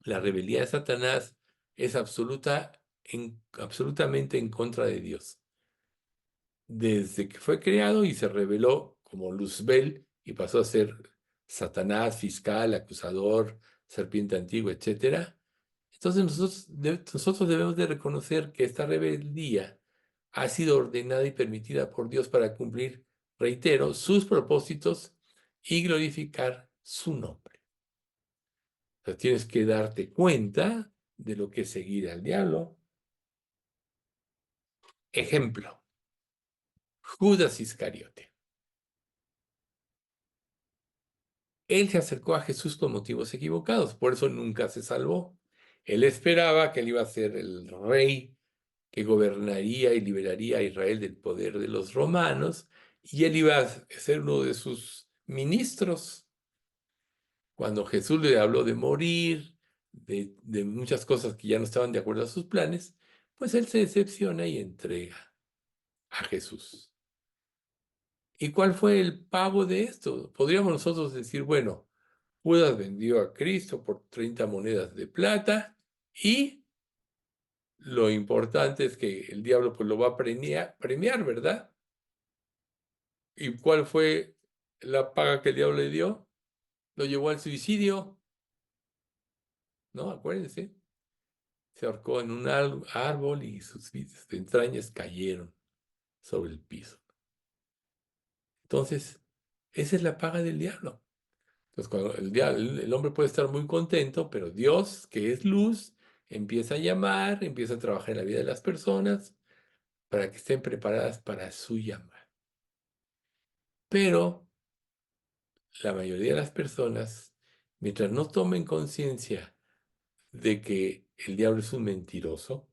la rebeldía de Satanás es absolutamente en contra de Dios. Desde que fue creado y se reveló como Luzbel y pasó a ser Satanás, fiscal, acusador, serpiente antigua, etc. Entonces nosotros debemos de reconocer que esta rebeldía ha sido ordenada y permitida por Dios para cumplir, reitero, sus propósitos y glorificar su nombre. O sea, tienes que darte cuenta de lo que es seguir al diablo. Ejemplo, Judas Iscariote. Él se acercó a Jesús con motivos equivocados, por eso nunca se salvó. Él esperaba que él iba a ser el rey que gobernaría y liberaría a Israel del poder de los romanos, y él iba a ser uno de sus ministros. Cuando Jesús le habló de morir, de muchas cosas que ya no estaban de acuerdo a sus planes, pues él se decepciona y entrega a Jesús. ¿Y cuál fue el pago de esto? Podríamos nosotros decir, bueno, Judas vendió a Cristo por 30 monedas de plata y lo importante es que el diablo pues lo va a premiar, ¿verdad? ¿Y cuál fue la paga que el diablo le dio? Lo llevó al suicidio, ¿no? Acuérdense. Se ahorcó en un árbol y sus entrañas cayeron sobre el piso. Entonces, esa es la paga del diablo. Entonces, cuando el hombre puede estar muy contento, pero Dios, que es luz, empieza a llamar, empieza a trabajar en la vida de las personas para que estén preparadas para su llamada. Pero la mayoría de las personas, mientras no tomen conciencia de que el diablo es un mentiroso,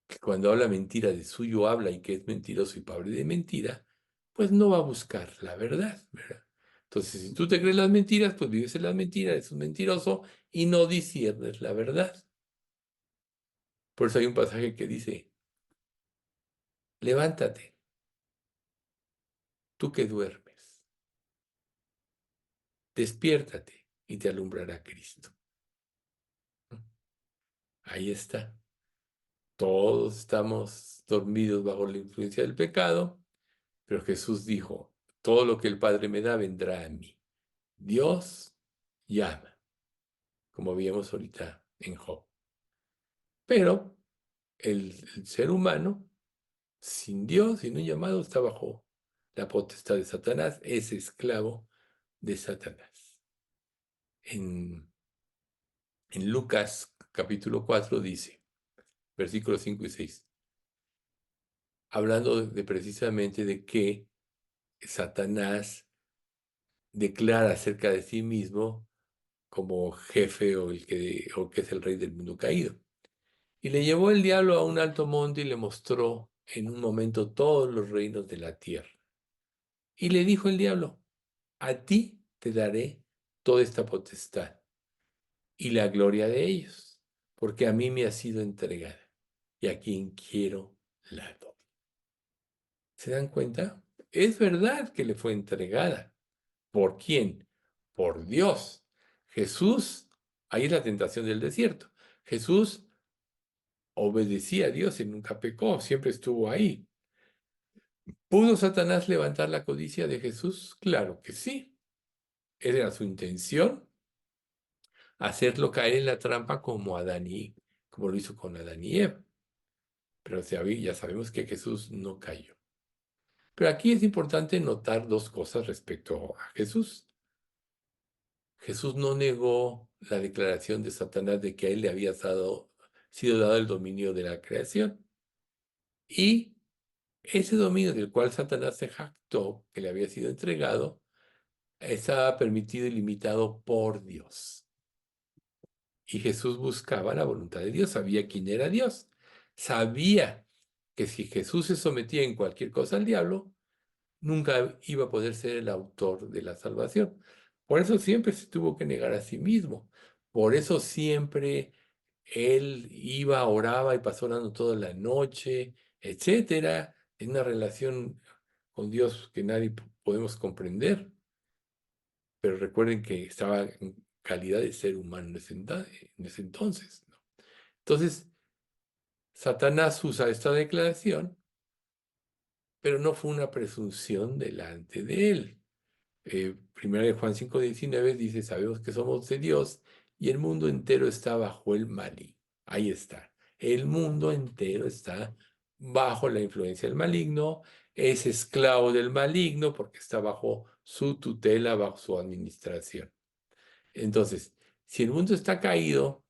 que cuando habla mentira de suyo habla y que es mentiroso y padre de mentira, pues no va a buscar la verdad, ¿verdad? Entonces, si tú te crees las mentiras, pues vives en las mentiras, eres un mentiroso y no disciernes la verdad. Por eso hay un pasaje que dice, levántate, tú que duermes, despiértate y te alumbrará Cristo. Ahí está. Todos estamos dormidos bajo la influencia del pecado, pero Jesús dijo, todo lo que el Padre me da vendrá a mí. Dios llama, como vimos ahorita en Job. Pero el ser humano, sin Dios, sin un llamado, está bajo la potestad de Satanás, es esclavo de Satanás. En Lucas capítulo 4 dice, versículos 5 y 6, hablando de precisamente de que Satanás declara acerca de sí mismo como jefe o que es el rey del mundo caído. Y le llevó el diablo a un alto monte y le mostró en un momento todos los reinos de la tierra. Y le dijo el diablo, a ti te daré toda esta potestad y la gloria de ellos, porque a mí me ha sido entregada y a quien quiero la doy. ¿Se dan cuenta? Es verdad que le fue entregada. ¿Por quién? Por Dios. Jesús, ahí es la tentación del desierto. Jesús obedecía a Dios y nunca pecó, siempre estuvo ahí. ¿Pudo Satanás levantar la codicia de Jesús? Claro que sí. Esa era su intención, hacerlo caer en la trampa como lo hizo con Adán y Eva. Pero ya sabemos que Jesús no cayó. Pero aquí es importante notar dos cosas respecto a Jesús. Jesús no negó la declaración de Satanás de que a él le había sido dado el dominio de la creación. Y ese dominio del cual Satanás se jactó, que le había sido entregado, estaba permitido y limitado por Dios. Y Jesús buscaba la voluntad de Dios, sabía quién era Dios. Sabía que si Jesús se sometía en cualquier cosa al diablo, nunca iba a poder ser el autor de la salvación. Por eso siempre se tuvo que negar a sí mismo. Por eso siempre él iba, oraba y pasó orando toda la noche, etcétera, en una relación con Dios que nadie podemos comprender. Pero recuerden que estaba en calidad de ser humano en ese entonces, ¿no? Entonces, Satanás usa esta declaración, pero no fue una presunción delante de él. Primera de Juan 5:19 dice, sabemos que somos de Dios y el mundo entero está bajo el maligno. Ahí está. El mundo entero está bajo la influencia del maligno, es esclavo del maligno porque está bajo su tutela, bajo su administración. Entonces, si el mundo está caído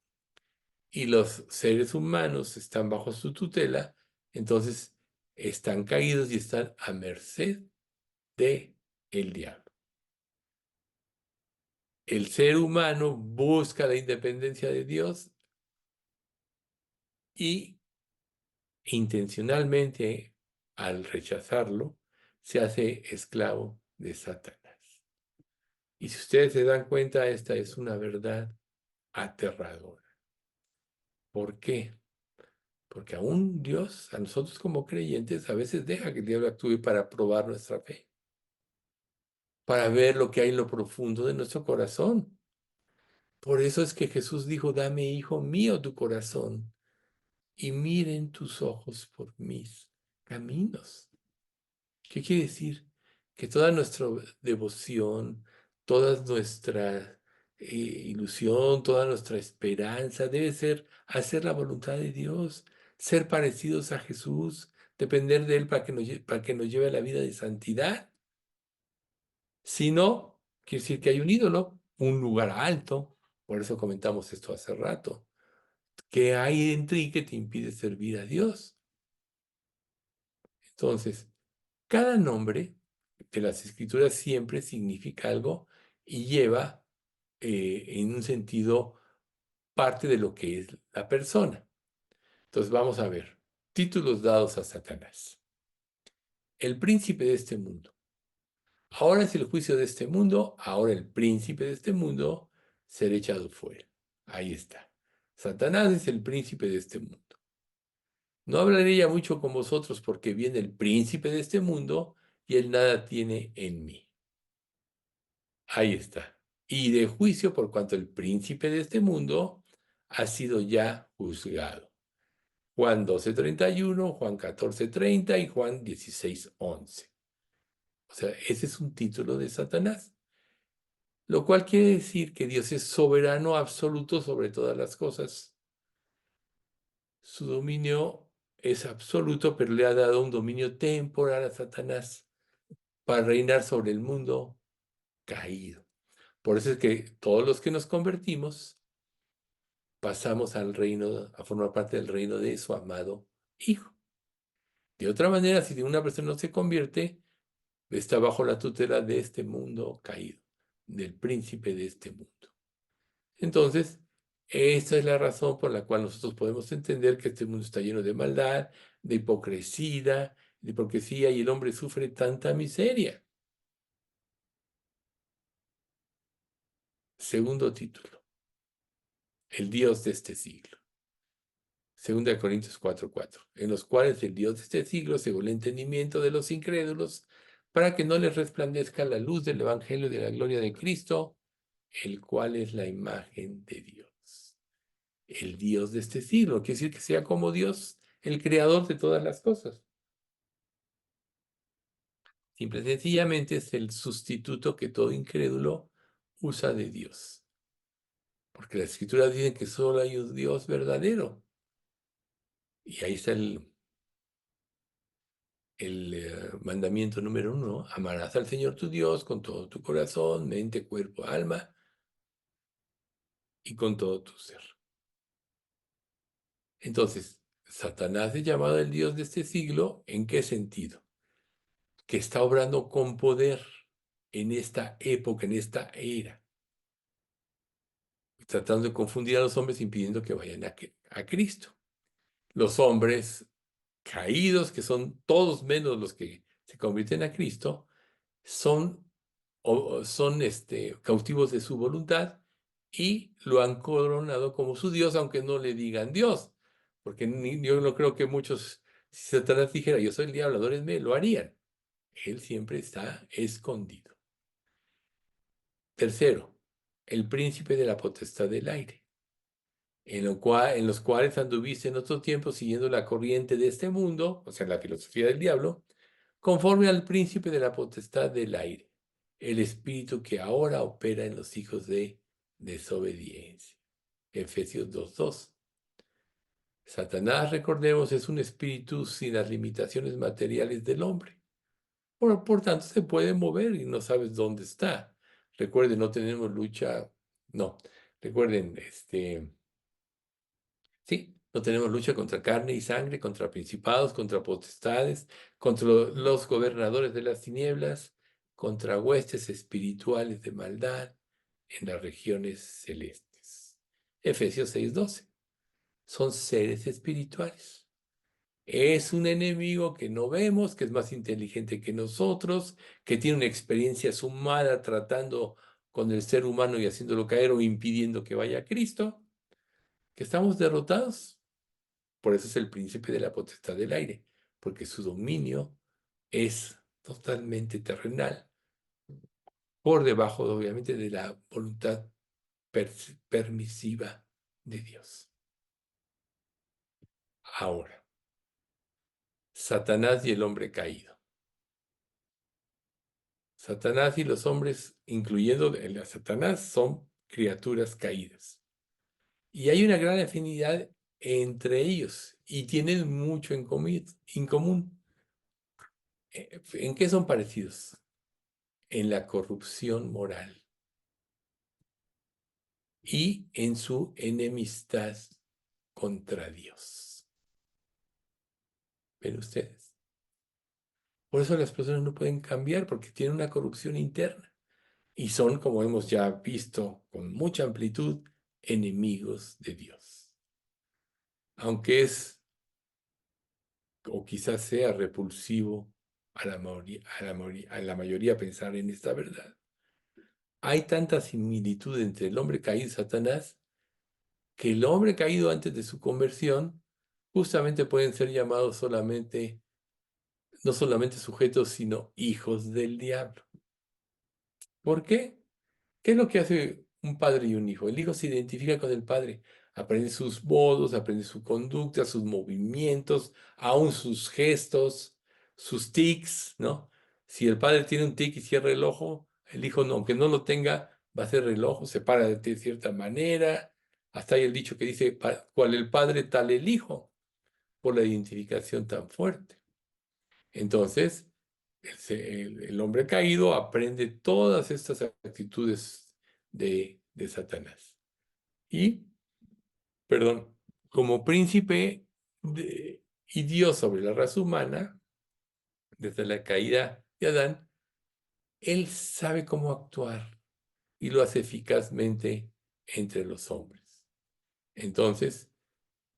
y los seres humanos están bajo su tutela, entonces están caídos y están a merced de el diablo. El ser humano busca la independencia de Dios y intencionalmente, al rechazarlo, se hace esclavo de Satanás. Y si ustedes se dan cuenta, esta es una verdad aterradora. ¿Por qué? Porque aún Dios, a nosotros como creyentes, a veces deja que el diablo actúe para probar nuestra fe, para ver lo que hay en lo profundo de nuestro corazón. Por eso es que Jesús dijo, dame, hijo mío, tu corazón, y miren tus ojos por mis caminos. ¿Qué quiere decir? Que toda nuestra devoción, toda nuestra ilusión, toda nuestra esperanza debe ser hacer la voluntad de Dios, ser parecidos a Jesús, depender de Él para que nos lleve a la vida de santidad. Si no, quiere decir que hay un ídolo, un lugar alto. Por eso comentamos esto hace rato. ¿Qué hay en ti que te impide servir a Dios? Entonces, cada nombre de las escrituras siempre significa algo y lleva en un sentido parte de lo que es la persona. Entonces vamos a ver, títulos dados a Satanás. El príncipe de este mundo. Ahora es el juicio de este mundo, ahora el príncipe de este mundo será echado fuera. Ahí está. Satanás es el príncipe de este mundo. No hablaré ya mucho con vosotros porque viene el príncipe de este mundo y él nada tiene en mí. Ahí está. Y de juicio por cuanto el príncipe de este mundo ha sido ya juzgado. Juan 12:31, Juan 14:30 y Juan 16:11. O sea, ese es un título de Satanás, lo cual quiere decir que Dios es soberano absoluto sobre todas las cosas. Su dominio es absoluto, pero le ha dado un dominio temporal a Satanás para reinar sobre el mundo caído. Por eso es que todos los que nos convertimos pasamos al reino, a formar parte del reino de su amado Hijo. De otra manera, si una persona no se convierte, está bajo la tutela de este mundo caído, del príncipe de este mundo. Entonces, esta es la razón por la cual nosotros podemos entender que este mundo está lleno de maldad, de hipocresía, y el hombre sufre tanta miseria. Segundo título, el Dios de este siglo. 2 Corintios 4:4, en los cuales el Dios de este siglo cegó el entendimiento de los incrédulos para que no les resplandezca la luz del Evangelio de la gloria de Cristo, el cual es la imagen de Dios. El Dios de este siglo, quiere decir que sea como Dios, el creador de todas las cosas. Simple y sencillamente es el sustituto que todo incrédulo usa de Dios. Porque las escrituras dicen que solo hay un Dios verdadero. Y ahí está el mandamiento número 1, amarás al Señor tu Dios con todo tu corazón, mente, cuerpo, alma y con todo tu ser. Entonces, Satanás es llamado el Dios de este siglo, ¿en qué sentido? Que está obrando con poder en esta época, en esta era, tratando de confundir a los hombres, impidiendo que vayan a Cristo. Los hombres caídos, que son todos menos los que se convierten a Cristo, son cautivos de su voluntad y lo han coronado como su Dios, aunque no le digan Dios. Porque yo no creo que muchos, si Satanás dijera, yo soy el diablo, adórenme, lo harían. Él siempre está escondido. Tercero, el príncipe de la potestad del aire, en los cuales anduviste en otro tiempo siguiendo la corriente de este mundo, o sea, la filosofía del diablo, conforme al príncipe de la potestad del aire, el espíritu que ahora opera en los hijos de desobediencia. Efesios 2:2. Satanás, recordemos, es un espíritu sin las limitaciones materiales del hombre. Por tanto, se puede mover y no sabes dónde está. Recuerden, no tenemos lucha, no, recuerden, sí, no tenemos lucha contra carne y sangre, contra principados, contra potestades, contra los gobernadores de las tinieblas, contra huestes espirituales de maldad en las regiones celestes. Efesios 6:12. Son seres espirituales. Es un enemigo que no vemos, que es más inteligente que nosotros, que tiene una experiencia sumada tratando con el ser humano y haciéndolo caer o impidiendo que vaya a Cristo, que estamos derrotados. Por eso es el príncipe de la potestad del aire, porque su dominio es totalmente terrenal, por debajo, obviamente, de la voluntad permisiva de Dios. Ahora, Satanás y el hombre caído. Satanás y los hombres, incluyendo a Satanás, son criaturas caídas. Y hay una gran afinidad entre ellos y tienen mucho en común. ¿En qué son parecidos? En la corrupción moral y en su enemistad contra Dios. ¿Ven ustedes? Por eso las personas no pueden cambiar porque tienen una corrupción interna y son, como hemos ya visto con mucha amplitud, enemigos de Dios. Aunque es, o quizás sea repulsivo a la mayoría pensar en esta verdad. Hay tanta similitud entre el hombre caído y Satanás que el hombre caído antes de su conversión justamente pueden ser llamados solamente, no solamente sujetos, sino hijos del diablo. ¿Por qué? ¿Qué es lo que hace un padre y un hijo? El hijo se identifica con el padre, aprende sus modos, aprende su conducta, sus movimientos, aún sus gestos, sus tics, ¿no? Si el padre tiene un tic y cierra el ojo, el hijo, aunque no lo tenga, va a cerrar el ojo, se para de cierta manera. Hasta hay el dicho que dice, cual el padre, tal el hijo, por la identificación tan fuerte. Entonces, el hombre caído aprende todas estas actitudes de Satanás. Y, perdón, como príncipe y Dios sobre la raza humana, desde la caída de Adán, él sabe cómo actuar y lo hace eficazmente entre los hombres. Entonces,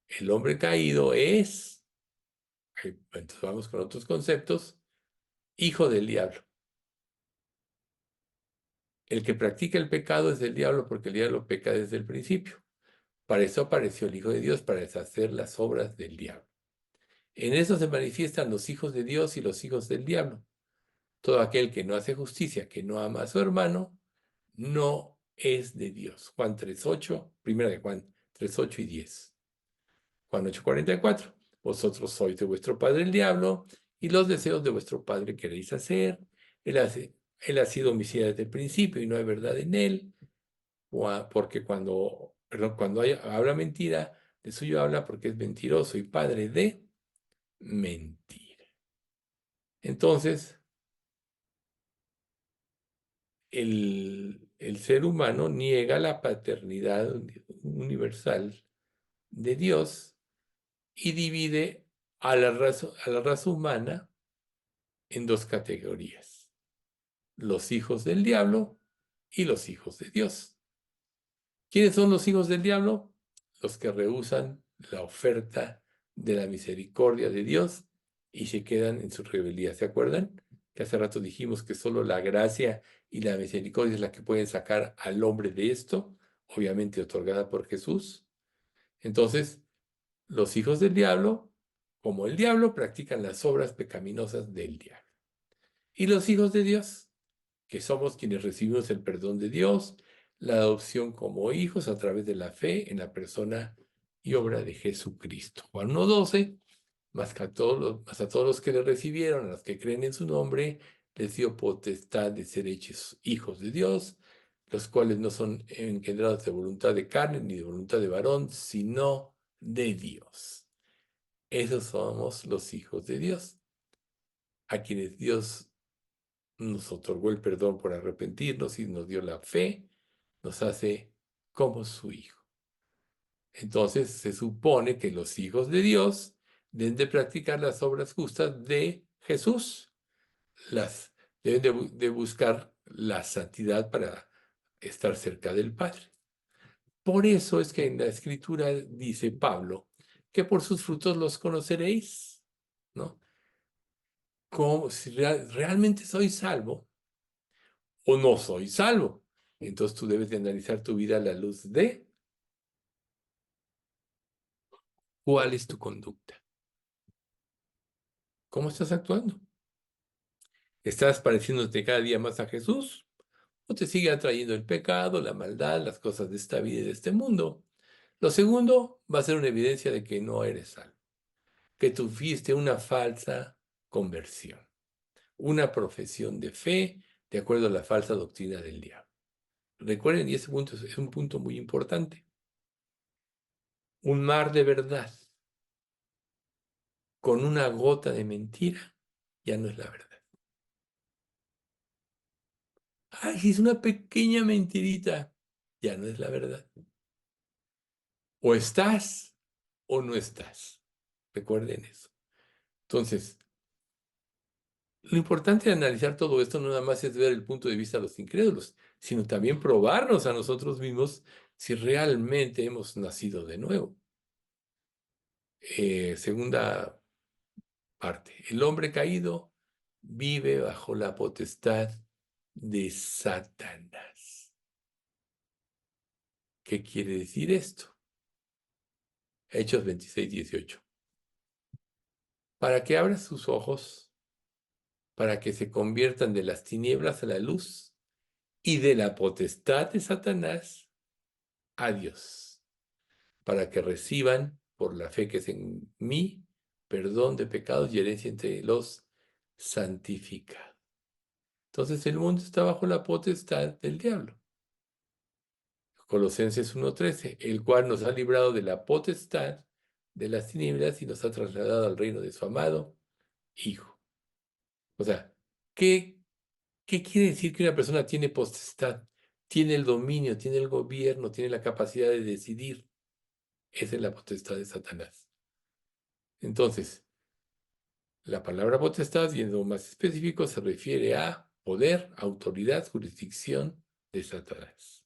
el hombre caído es, entonces vamos con otros conceptos, hijo del diablo. El que practica el pecado es del diablo porque el diablo peca desde el principio. Para eso apareció el Hijo de Dios, para deshacer las obras del diablo. En eso se manifiestan los hijos de Dios y los hijos del diablo. Todo aquel que no hace justicia, que no ama a su hermano, no es de Dios. Juan 3:8, primera de Juan 3:8 y 10. Juan 8:44. Vosotros sois de vuestro padre el diablo y los deseos de vuestro padre queréis hacer. Él ha sido homicida desde el principio y no hay verdad en él, porque cuando habla mentira, de suyo habla porque es mentiroso y padre de mentira. Entonces, el ser humano niega la paternidad universal de Dios y divide a la raza humana en dos categorías: los hijos del diablo y los hijos de Dios. ¿Quiénes son los hijos del diablo? Los que rehúsan la oferta de la misericordia de Dios y se quedan en su rebeldía. ¿Se acuerdan? Que hace rato dijimos que solo la gracia y la misericordia es la que pueden sacar al hombre de esto, obviamente otorgada por Jesús. Entonces, los hijos del diablo, como el diablo, practican las obras pecaminosas del diablo. Y los hijos de Dios, que somos quienes recibimos el perdón de Dios, la adopción como hijos a través de la fe en la persona y obra de Jesucristo. Juan 1:12, más a todos los que le recibieron, a los que creen en su nombre, les dio potestad de ser hechos hijos de Dios, los cuales no son engendrados de voluntad de carne ni de voluntad de varón, sino de Dios. Esos somos los hijos de Dios, a quienes Dios nos otorgó el perdón por arrepentirnos y nos dio la fe, nos hace como su hijo. Entonces se supone que los hijos de Dios deben de practicar las obras justas de Jesús, deben de buscar la santidad para estar cerca del Padre. Por eso es que en la Escritura dice Pablo que por sus frutos los conoceréis, ¿no? Como si realmente soy salvo o no soy salvo. Entonces tú debes de analizar tu vida a la luz de cuál es tu conducta. ¿Cómo estás actuando? ¿Estás pareciéndote cada día más a Jesús? ¿O te sigue atrayendo el pecado, la maldad, las cosas de esta vida y de este mundo? Lo segundo va a ser una evidencia de que no eres salvo, que tuviste una falsa conversión, una profesión de fe de acuerdo a la falsa doctrina del diablo. Recuerden, y ese punto es un punto muy importante, un mar de verdad con una gota de mentira ya no es la verdad. Ay, si es una pequeña mentirita, ya no es la verdad. O estás o no estás. Recuerden eso. Entonces, lo importante de analizar todo esto no nada más es ver el punto de vista de los incrédulos, sino también probarnos a nosotros mismos si realmente hemos nacido de nuevo. Segunda parte. El hombre caído vive bajo la potestad de Satanás. ¿Qué quiere decir esto? Hechos 26:18. Para que abra sus ojos, para que se conviertan de las tinieblas a la luz y de la potestad de Satanás a Dios, para que reciban, por la fe que es en mí, perdón de pecados y herencia entre los santificados. Entonces el mundo está bajo la potestad del diablo. Colosenses 1:13, el cual nos ha librado de la potestad de las tinieblas y nos ha trasladado al reino de su amado Hijo. O sea, ¿qué, qué quiere decir que una persona tiene potestad? Tiene el dominio, tiene el gobierno, tiene la capacidad de decidir. Esa es la potestad de Satanás. Entonces, la palabra potestad, siendo más específico, se refiere a poder, autoridad, jurisdicción de Satanás.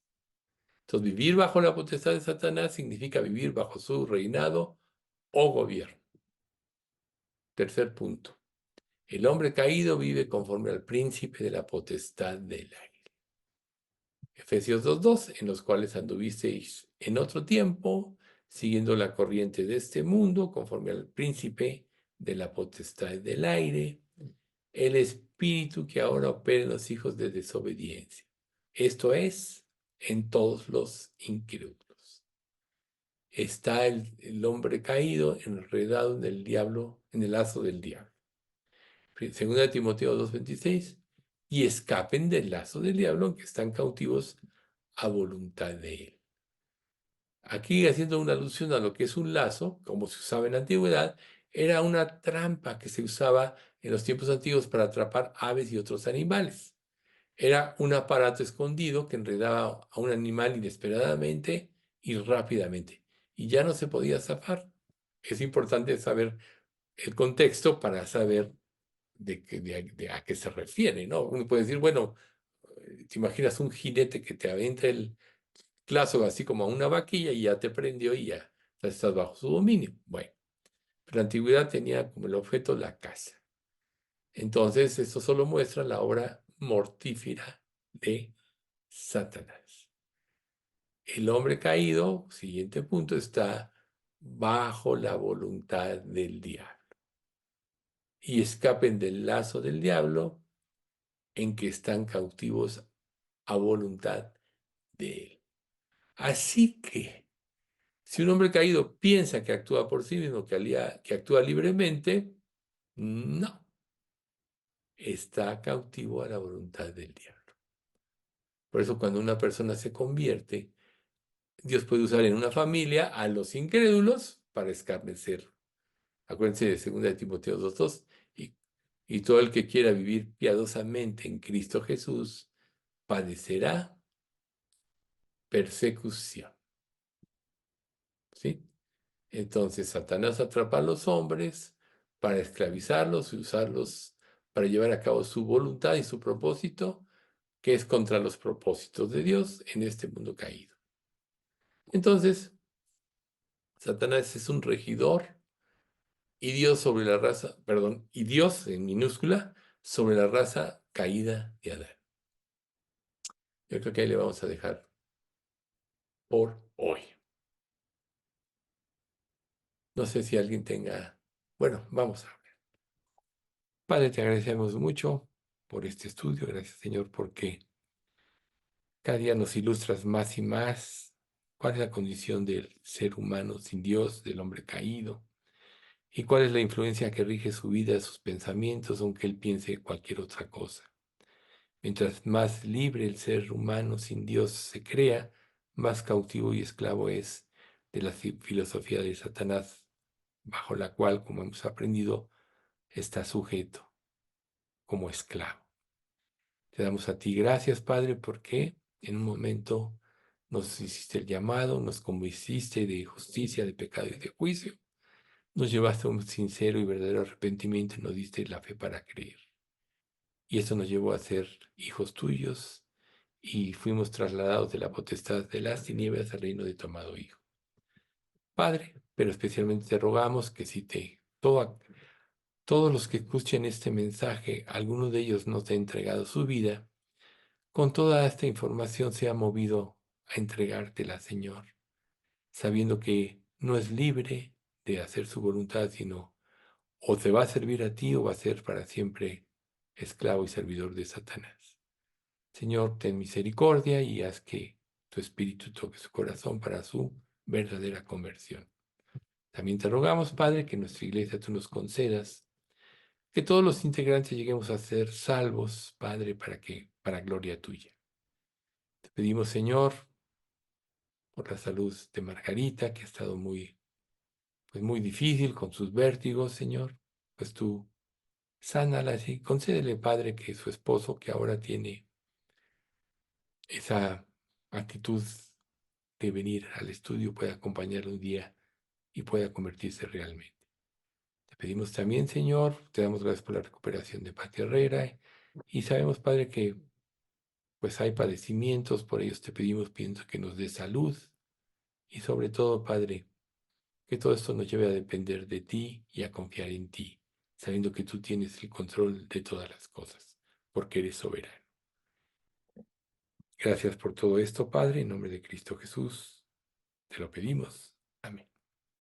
Entonces, vivir bajo la potestad de Satanás significa vivir bajo su reinado o gobierno. Tercer punto. El hombre caído vive conforme al príncipe de la potestad del aire. Efesios 2:2, en los cuales anduvisteis en otro tiempo, siguiendo la corriente de este mundo, conforme al príncipe de la potestad del aire, el espíritu que ahora opera en los hijos de desobediencia. Esto es, en todos los incrédulos. Está el hombre caído, enredado en el diablo, en el lazo del diablo. Segunda de Timoteo 2:26, y escapen del lazo del diablo, aunque están cautivos a voluntad de él. Aquí, haciendo una alusión a lo que es un lazo, como se usaba en la antigüedad, era una trampa que se usaba en los tiempos antiguos para atrapar aves y otros animales. Era un aparato escondido que enredaba a un animal inesperadamente y rápidamente, y ya no se podía zafar. Es importante saber el contexto para saber a qué se refiere, ¿no? Uno puede decir, bueno, te imaginas un jinete que te avienta el lazo así como a una vaquilla y ya te prendió y ya estás bajo su dominio. Bueno, pero la antigüedad tenía como el objeto la caza. Entonces, esto solo muestra la obra mortífera de Satanás. El hombre caído, siguiente punto, está bajo la voluntad del diablo. Y escapen del lazo del diablo en que están cautivos a voluntad de él. Así que, si un hombre caído piensa que actúa por sí mismo, que actúa libremente, no, está cautivo a la voluntad del diablo. Por eso cuando una persona se convierte, Dios puede usar en una familia a los incrédulos para escarnecer. Acuérdense de 2 de Timoteo 2:2. Y todo el que quiera vivir piadosamente en Cristo Jesús padecerá persecución. ¿Sí? Entonces Satanás atrapa a los hombres para esclavizarlos y usarlos para llevar a cabo su voluntad y su propósito, que es contra los propósitos de Dios en este mundo caído. Entonces, Satanás es un regidor y Dios sobre la raza, perdón, y Dios en minúscula sobre la raza caída de Adán. Yo creo que ahí le vamos a dejar por hoy. No sé si alguien tenga... Bueno, vamos a ver. Padre, te agradecemos mucho por este estudio. Gracias, Señor, porque cada día nos ilustras más y más cuál es la condición del ser humano sin Dios, del hombre caído, y cuál es la influencia que rige su vida, sus pensamientos, aunque él piense cualquier otra cosa. Mientras más libre el ser humano sin Dios se crea, más cautivo y esclavo es de la filosofía de Satanás, bajo la cual, como hemos aprendido, está sujeto como esclavo. Te damos a ti gracias, Padre, porque en un momento nos hiciste el llamado, nos convenciste de justicia, de pecado y de juicio. Nos llevaste a un sincero y verdadero arrepentimiento y nos diste la fe para creer. Y eso nos llevó a ser hijos tuyos y fuimos trasladados de la potestad de las tinieblas al reino de tu amado Hijo. Padre, pero especialmente te rogamos que si todos los que escuchen este mensaje, alguno de ellos nos ha entregado su vida, con toda esta información se ha movido a entregártela, Señor, sabiendo que no es libre de hacer su voluntad, sino o te va a servir a ti o va a ser para siempre esclavo y servidor de Satanás. Señor, ten misericordia y haz que tu espíritu toque su corazón para su verdadera conversión. También te rogamos, Padre, que en nuestra iglesia tú nos concedas que todos los integrantes lleguemos a ser salvos, Padre, para gloria tuya. Te pedimos, Señor, por la salud de Margarita, que ha estado muy difícil con sus vértigos, Señor. Pues tú sánala y concédele, Padre, que su esposo, que ahora tiene esa actitud de venir al estudio, pueda acompañarle un día y pueda convertirse realmente. Te pedimos también, Señor, te damos gracias por la recuperación de Pati Herrera y sabemos, Padre, que pues hay padecimientos, por ellos te pedimos, pienso que nos dé salud y sobre todo, Padre, que todo esto nos lleve a depender de ti y a confiar en ti, sabiendo que tú tienes el control de todas las cosas, porque eres soberano. Gracias por todo esto, Padre, en nombre de Cristo Jesús, te lo pedimos. Amén.